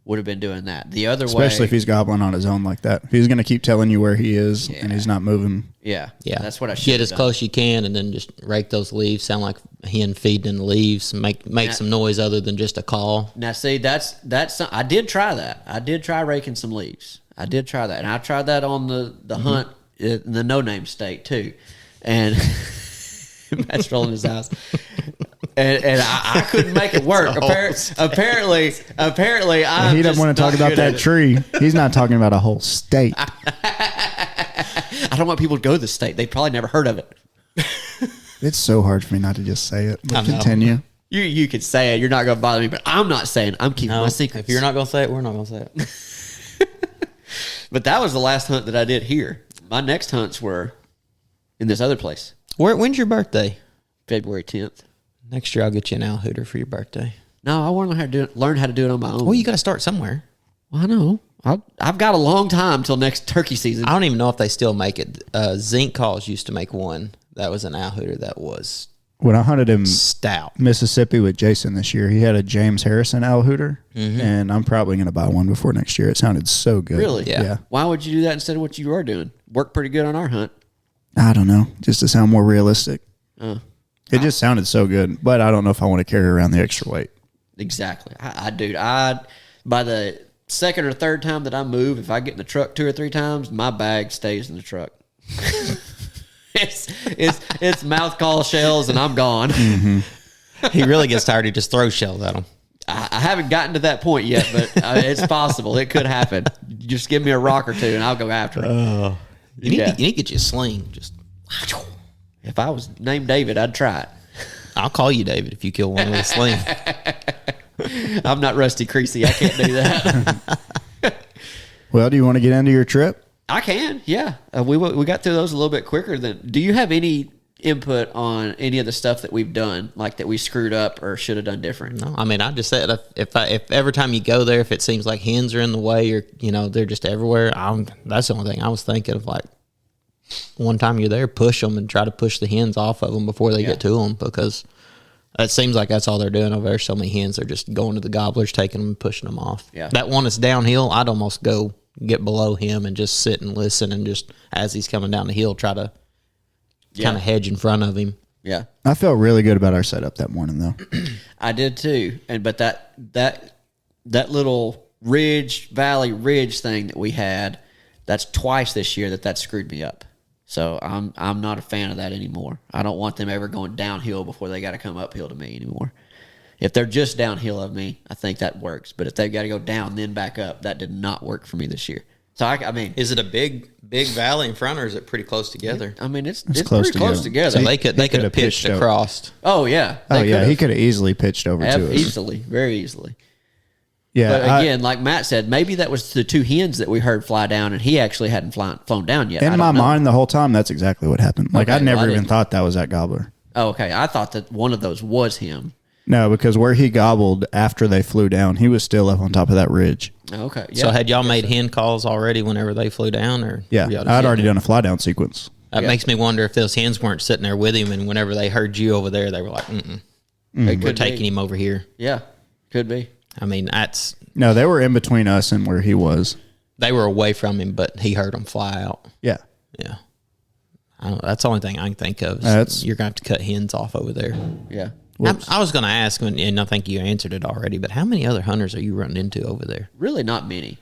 would have been doing that. The other way. Especially if he's gobbling on his own like that. If he's going to keep telling you where he is and he's not moving. Yeah. Yeah. That's what I should get have as done. close you can and then just rake those leaves. Sound like a hen feeding in the leaves. Make some noise other than just a call. Now, see, that's I did try that. I did try raking some leaves. I did try that. And I tried that on the hunt in the no-name state, too. And Matt's rolling his eyes. And I couldn't make it work. Apparently, He doesn't want to talk about that tree. He's not talking about a whole state. I don't want people to go to the state. They probably never heard of it. It's so hard for me not to just say it. I know. Continue. You could say it. You're not going to bother me, but I'm not saying. I'm keeping my secrets. If you're not going to say it, we're not going to say it. But that was the last hunt that I did here. My next hunts were in this other place. When's your birthday? February 10th. Next year I'll get you an owl hooter for your birthday. No, I want to learn how to do it on my own. Well, you got to start somewhere. Well, I know. I've got a long time till next turkey season. I don't even know if they still make it. Zinc Calls used to make one that was an owl hooter that was When I hunted in stout. Mississippi with Jason this year, he had a James Harrison owl hooter, and I'm probably going to buy one before next year. It sounded so good. Really? Yeah. Why would you do that instead of what you are doing? Worked pretty good on our hunt. I don't know, just to sound more realistic. It just sounded so good, but I don't know if I want to carry around the extra weight. Exactly. I by the second or third time that I move, if I get in the truck 2 or 3 times, my bag stays in the truck. It's mouth call shells and I'm gone. He really gets tired. He just throws shells at them. I haven't gotten to that point yet, but it's possible. It could happen. just give me a rock or two, and I'll go after it. You need to get you a sling. Just If I was named David, I'd try it. I'll call you David if you kill one with a sling. I'm not Rusty Creasy. I can't do that. Well, do you want to get into your trip? I can, yeah. We got through those a little bit quicker than. Do you have any input on any of the stuff that we've done, like that we screwed up or should have done different? No, I mean, I just said if every time you go there, if it seems like hens are in the way or they're just everywhere, that's the only thing I was thinking of. Like one time you're there, push them and try to push the hens off of them before they get to them, because it seems like that's all they're doing over there. So many hens are just going to the gobblers, taking them and pushing them off. Yeah. That one that's downhill, I'd almost go get below him and just sit and listen, and just as he's coming down the hill, try to kind of hedge in front of him. Yeah. I felt really good about our setup that morning, though. I did too. But that little valley ridge thing that we had, that's twice this year that screwed me up. So I'm not a fan of that anymore. I don't want them ever going downhill before they got to come uphill to me anymore. If they're just downhill of me, I think that works. But if they've got to go down then back up, that did not work for me this year. So I mean, is it a big valley in front, or is it pretty close together? I mean, it's close pretty close together. So they could have pitched over. across. Oh yeah. Oh yeah, he could have easily pitched over to us. Easily, very easily. Yeah. But again, like Matt said, maybe that was the two hens that we heard fly down, and he actually hadn't flown down yet. In my mind, the whole time, that's exactly what happened. Like, Okay, I never well, I even didn't- thought that was that gobbler. Oh, okay. I thought that one of those was him. No, because where he gobbled after they flew down, he was still up on top of that ridge. Okay. Yeah. So had y'all made hen calls already whenever they flew down, or Yeah, y'all just I'd hit already them? done a fly down sequence. That makes me wonder if those hens weren't sitting there with him, and whenever they heard you over there, they were like, we're taking him over here. Yeah, could be. I mean, that's No, they were in between us and where he was. they were away from him, but he heard them fly out. Yeah. Yeah. I don't, that's the only thing I can think of. Is That's- you're going to have to cut hens off over there. Yeah. I was going to ask, and I think you answered it already, but how many other hunters are you running into over there? Really not many.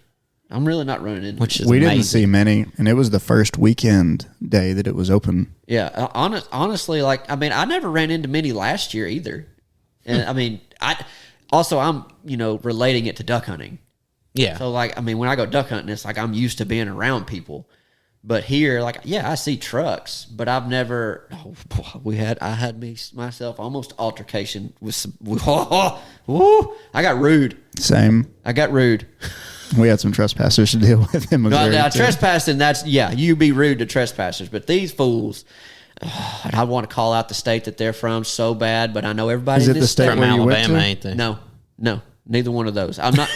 I'm really not running into Which is We didn't amazing. see many, and it was the first weekend day that it was open. Yeah, honestly, like, I mean, I never ran into many last year either. And I mean, I'm relating it to duck hunting. Yeah. So like, I mean, when I go duck hunting, it's like I'm used to being around people. But here, like, yeah, I see trucks, but I've never. I had myself almost altercation with some. Woo, I got rude. Same. I got rude. We had some trespassers to deal with in Missouri. Now, too. trespassing, you be rude to trespassers, but these fools, and I want to call out the state that they're from so bad, but I know everybody Is in it this the state From where you went Alabama, to? ain't they? No, neither one of those. I'm not.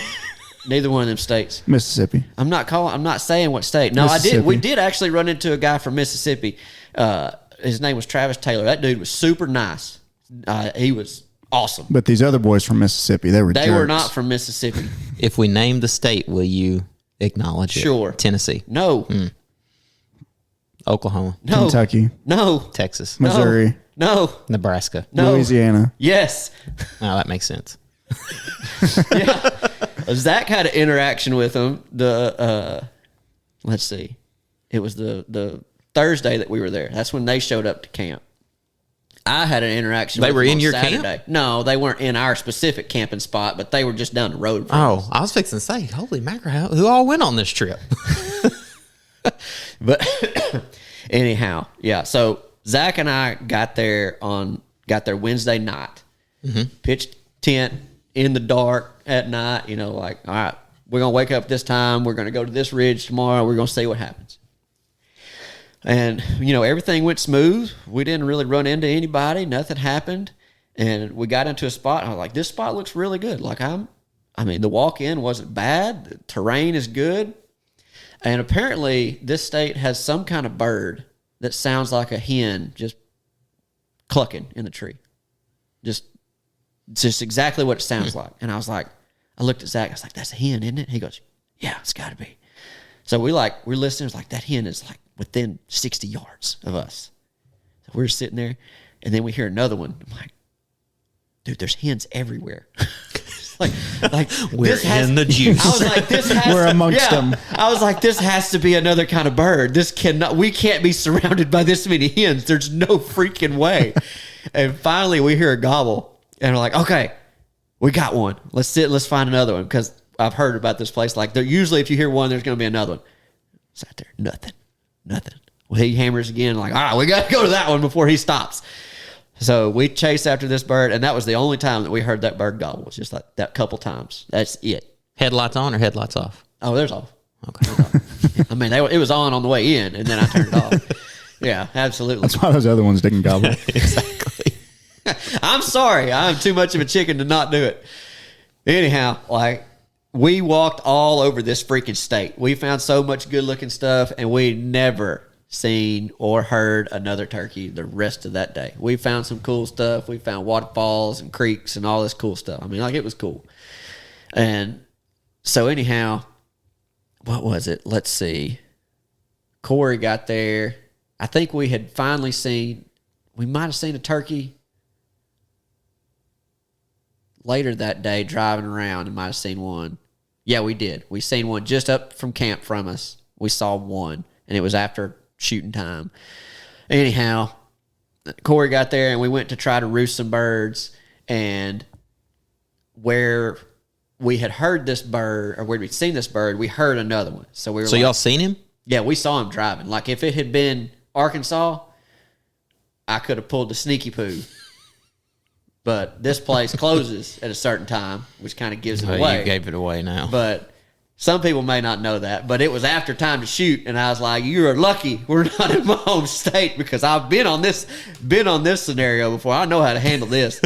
Neither one of them states. Mississippi. I'm not saying what state. No, I did. Mississippi. We did actually run into a guy from Mississippi. His name was Travis Taylor. That dude was super nice. He was awesome. But these other boys from Mississippi, they were They jerks. were not from Mississippi. If we name the state, will you acknowledge it? Sure. Tennessee, No, Oklahoma, no, Kentucky, no, Texas, no, Missouri, no, Nebraska. no. Louisiana. Yes. Oh, that makes sense. Zach had an interaction with him. Let's see, it was the Thursday that we were there. That's when they showed up to camp. I had an interaction. They with were them in on your Saturday. camp? No, they weren't in our specific camping spot, but they were just down the road. From us. Oh, I was fixing to say, holy mackerel, who all went on this trip? But anyhow, yeah. So Zach and I got there Wednesday night. Pitched tent in the dark at night. Like, all right, we're gonna wake up this time. We're gonna go to this ridge tomorrow. We're gonna see what happens. And everything went smooth. We didn't really run into anybody. Nothing happened. And we got into a spot. And I was like, this spot looks really good. Like the walk in wasn't bad. The terrain is good. And apparently this state has some kind of bird that sounds like a hen just clucking in the tree. Just exactly what it sounds like. And I looked at Zach. I was like, that's a hen, isn't it? He goes, yeah, it's got to be. So we're listening. It's like, that hen is like within 60 yards of us. So we're sitting there. And then we hear another one. I'm like, dude, there's hens everywhere. like We're in the juice. I was like, this has We're to, amongst them. I was like, this has to be another kind of bird. We can't be surrounded by this many hens. There's no freaking way. And finally we hear a gobble and we're like, okay, we got one. Let's find another one. Cause I've heard about this place. Like, usually if you hear one, there's going to be another one. Sat there, nothing. Well, he hammers again, like, all right, we got to go to that one before he stops. So we chased after this bird, and that was the only time that we heard that bird gobble. It was just like that couple times. That's it. Headlights on or headlights off? Oh, there's off. Okay. I mean, it was on the way in, and then I turned it off. Yeah, absolutely. That's why those other ones didn't gobble. Exactly. I'm sorry. I'm too much of a chicken to not do it. Anyhow, like, we walked all over this freaking state. We found so much good-looking stuff, and we never seen or heard another turkey the rest of that day. We found some cool stuff. We found waterfalls and creeks and all this cool stuff. I mean, like, it was cool. And so anyhow, what was it? Let's see. Corey got there. I think we had finally we might have seen a turkey later that day driving around and might have seen one. Yeah, we did. We seen one just up from camp from us. We saw one, and it was after shooting time. Anyhow, Corey got there, and we went to try to roost some birds, and where we had heard this bird, or where we'd seen this bird, we heard another one. So we were y'all seen him? Yeah, we saw him driving. Like, if it had been Arkansas, I could have pulled the sneaky poo. But this place closes at a certain time, which kind of gives it away. You gave it away now. But some people may not know that. But it was after time to shoot, and I was like, "You're lucky we're not in my home state, because I've been on this scenario before. I know how to handle this."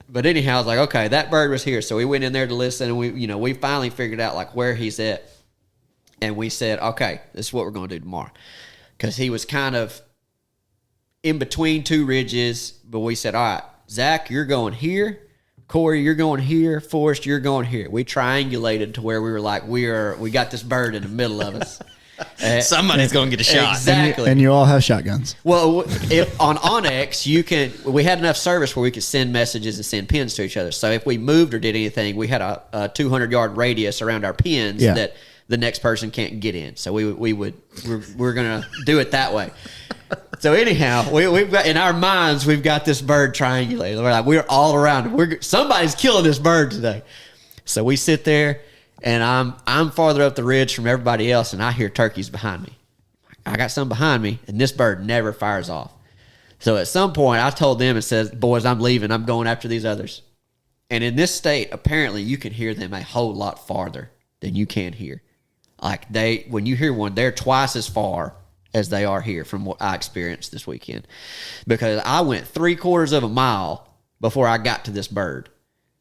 But anyhow, I was like, "Okay, that bird was here." So we went in there to listen, and we finally figured out like where he's at, and we said, "Okay, this is what we're going to do tomorrow," because he was kind of in between two ridges. But we said, "All right, Zach, you're going here. Corey, you're going here. Forrest, you're going here." We triangulated to where we were like, we got this bird in the middle of us. Somebody's going to get a shot. Exactly. And you all have shotguns. Well, on Onyx, we had enough service where we could send messages and send pins to each other. So if we moved or did anything, we had a 200-yard radius around our pins that the next person can't get in. So we're going to do it that way. So anyhow, we've got, in our minds, we've got this bird triangulated. We're like, we're all around. Somebody's killing this bird today. So we sit there, and I'm farther up the ridge from everybody else, and I hear turkeys behind me. I got some behind me, and this bird never fires off. So at some point, I told them and said, "Boys, I'm leaving. I'm going after these others." And in this state, apparently, you can hear them a whole lot farther than you can here. Like, when you hear one, they're twice as far as they are here from what I experienced this weekend. Because I went 3/4 of a mile before I got to this bird.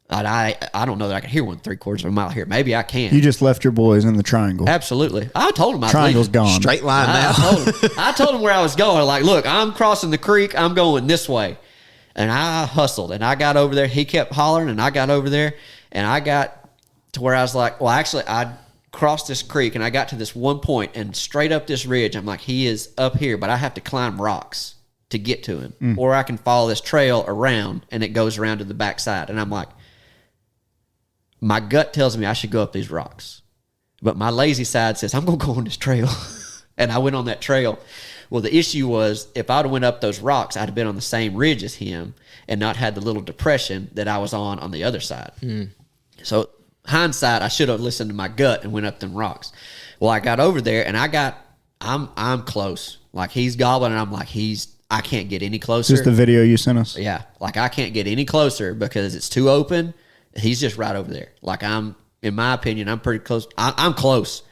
And I don't know that I can hear one 3/4 of a mile here. Maybe I can. You just left your boys in the triangle. Absolutely. I told them I was Triangle's leaving. gone. Straight line now. I told him where I was going. Like, look, I'm crossing the creek. I'm going this way. And I hustled, and I got over there. He kept hollering, and I got over there, and I got to where I was like, well, actually, I crossed this creek, and I got to this one point, and straight up this ridge, I'm like, he is up here, but I have to climb rocks to get to him. Or I can follow this trail around, and it goes around to the backside. And I'm like, my gut tells me I should go up these rocks. But my lazy side says, I'm going to go on this trail. And I went on that trail. Well, the issue was, if I'd have went up those rocks, I'd have been on the same ridge as him and not had the little depression that I was on the other side. So hindsight, I should have listened to my gut and went up them rocks. Well, I got over there, and I'm close. Like, he's gobbling, and I'm like, I can't get any closer. Just the video you sent us? Yeah. Like, I can't get any closer because it's too open. He's just right over there. Like, in my opinion, I'm pretty close. I'm close.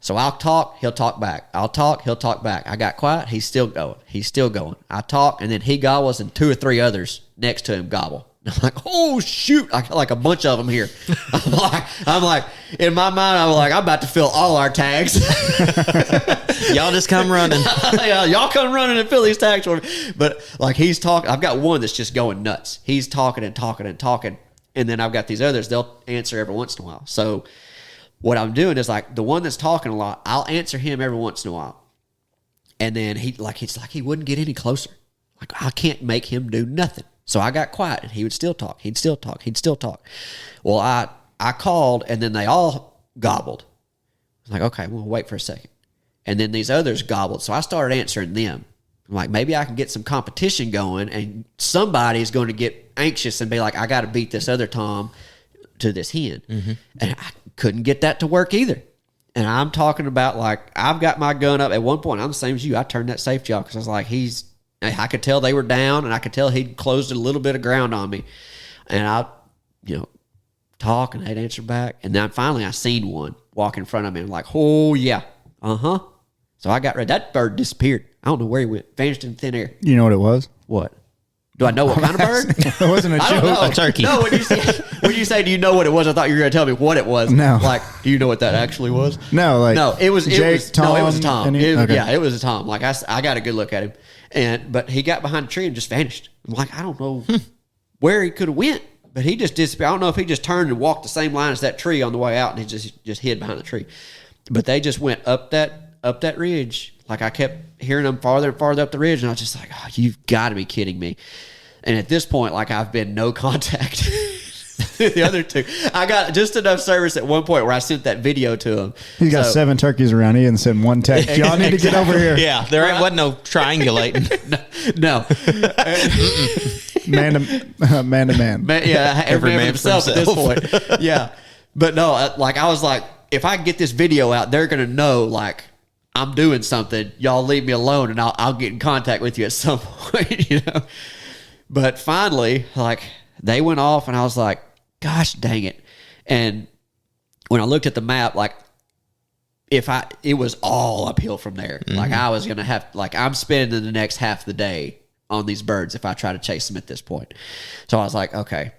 So I'll talk, he'll talk back. I'll talk, he'll talk back. I got quiet, he's still going. I talk, and then he gobbles, and 2 or 3 others next to him gobble. I'm like, oh, shoot. I got like a bunch of them here. I'm like, in my mind, I'm like, I'm about to fill all our tags. Y'all just come running. Yeah, y'all come running and fill these tags for me. But like, he's talking. I've got one that's just going nuts. He's talking and talking and talking. And then I've got these others. They'll answer every once in a while. So what I'm doing is, like, the one that's talking a lot, I'll answer him every once in a while. And then it's like he wouldn't get any closer. Like, I can't make him do nothing. So I got quiet, and he would still talk. He'd still talk. Well, I called, and then they all gobbled. I was like, okay, we'll wait for a second. And then these others gobbled. So I started answering them. I'm like, maybe I can get some competition going, and somebody's going to get anxious and be like, I got to beat this other Tom to this hen. And I couldn't get that to work either. And I'm talking about, like, I've got my gun up. At one point, I'm the same as you. I turned that safety off because I was like, I could tell they were down, and I could tell he'd closed a little bit of ground on me. And I, talk, and they'd answer back. And then finally I seen one walk in front of me. I'm like, oh, yeah. Uh-huh. So I got ready. That bird disappeared. I don't know where he went. Vanished in thin air. You know what it was? What? Do I know what kind of bird? It wasn't a I don't joke. know. A turkey. No, when you say, do you know what it was? I thought you were going to tell me what it was. No. Like, do you know what that actually was? No, like No, it was Jake, Tom, no, it was a Tom. okay. Yeah, it was a Tom. Like I got a good look at him, but he got behind a tree and just vanished. I'm like, I don't know where he could have went, but he just disappeared. I don't know if he just turned and walked the same line as that tree on the way out, and he just hid behind the tree. But they just went up that ridge. Like I kept hearing them farther and farther up the ridge, and I was just like, oh, you've got to be kidding me. And at this point, like I've been no contact. The other two, I got just enough service at one point where I sent that video to him. He's got 7 turkeys around. He didn't send one text. Y'all need to get over here. Yeah, there wasn't no triangulating. No. Man to man. Yeah, every man for himself at this himself. point. Yeah. But no, I was like, if I get this video out, they're going to know, like, I'm doing something. Y'all leave me alone, and I'll get in contact with you at some point, But finally, like, they went off, and I was like, gosh dang it. And when I looked at the map, like, it was all uphill from there. Mm-hmm. Like, I was going to have, like, I'm spending the next half of the day on these birds if I try to chase them at this point. So I was like, okay,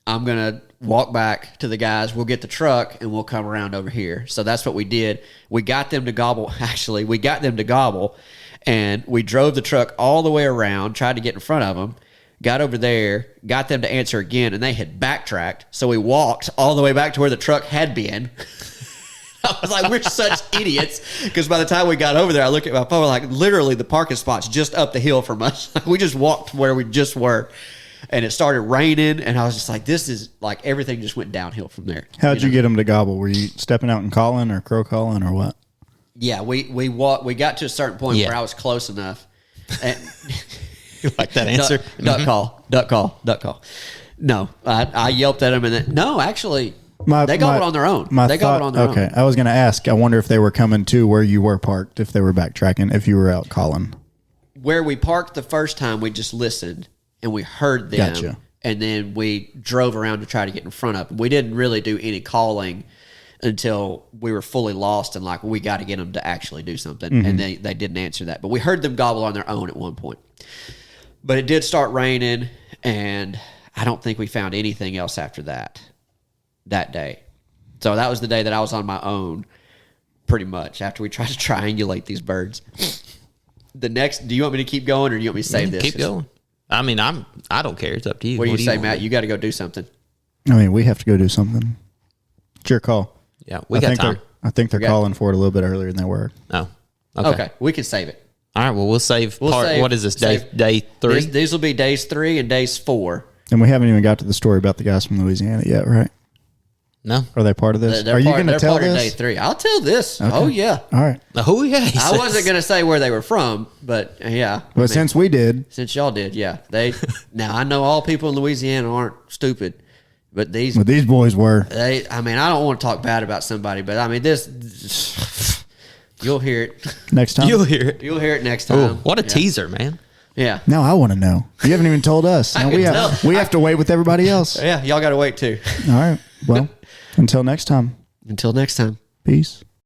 I'm going to walk back to the guys. We'll get the truck and we'll come around over here. So that's what we did. We got them to gobble. Actually, we got them to gobble, and we drove the truck all the way around, tried to get in front of them, got over there, got them to answer again, and they had backtracked. So we walked all the way back to where the truck had been. I was like, we're such idiots. Because by the time we got over there, I looked at my phone, like, literally the parking spot's just up the hill from us. We just walked where we just were. And it started raining, and I was just like, this is, like, everything just went downhill from there. How'd you get them to gobble? Were you stepping out and calling or crow calling or what? Yeah, we got to a certain point where I was close enough. And You like that answer? Duck call. No, I yelped at them, and then, no, actually, they gobbled on their own. Gobbled on their own. Okay, I was going to ask, I wonder if they were coming to where you were parked, if they were backtracking, if you were out calling. Where we parked the first time, we just listened, and we heard them. Gotcha. And then we drove around to try to get in front of them. We didn't really do any calling until we were fully lost and like, we got to get them to actually do something. Mm-hmm. And they didn't answer that. But we heard them gobble on their own at one point. But it did start raining, and I don't think we found anything else after that day. So that was the day that I was on my own, pretty much, after we tried to triangulate these birds. The next, do you want me to keep going, or do you want me to save this? Keep going. I mean, I don't care. It's up to you. What do you say, Matt? You got to go do something. I mean, we have to go do something. It's your call. Yeah, we got time. I think they're calling for it a little bit earlier than they were. Oh, okay. We can save it. All right, well, we'll save what is this, day 3? These will be days 3 and days 4. And we haven't even got to the story about the guys from Louisiana yet, right? No. Are they part of this? Are you going to tell this? They're part of this? day 3. I'll tell this. Okay. Oh, yeah. All right. Oh, yeah. I wasn't going to say where they were from, but yeah. But since we did. Since y'all did, yeah. Now, I know all people in Louisiana aren't stupid, but these boys were. I don't want to talk bad about somebody, but I mean, this, you'll hear it. Next time? You'll hear it. You'll hear it next time. Ooh, what a teaser, man. Yeah. Now I want to know. You haven't even told us. Now we have to wait with everybody else. Yeah, y'all got to wait too. All right. Well, until next time. Until next time. Peace.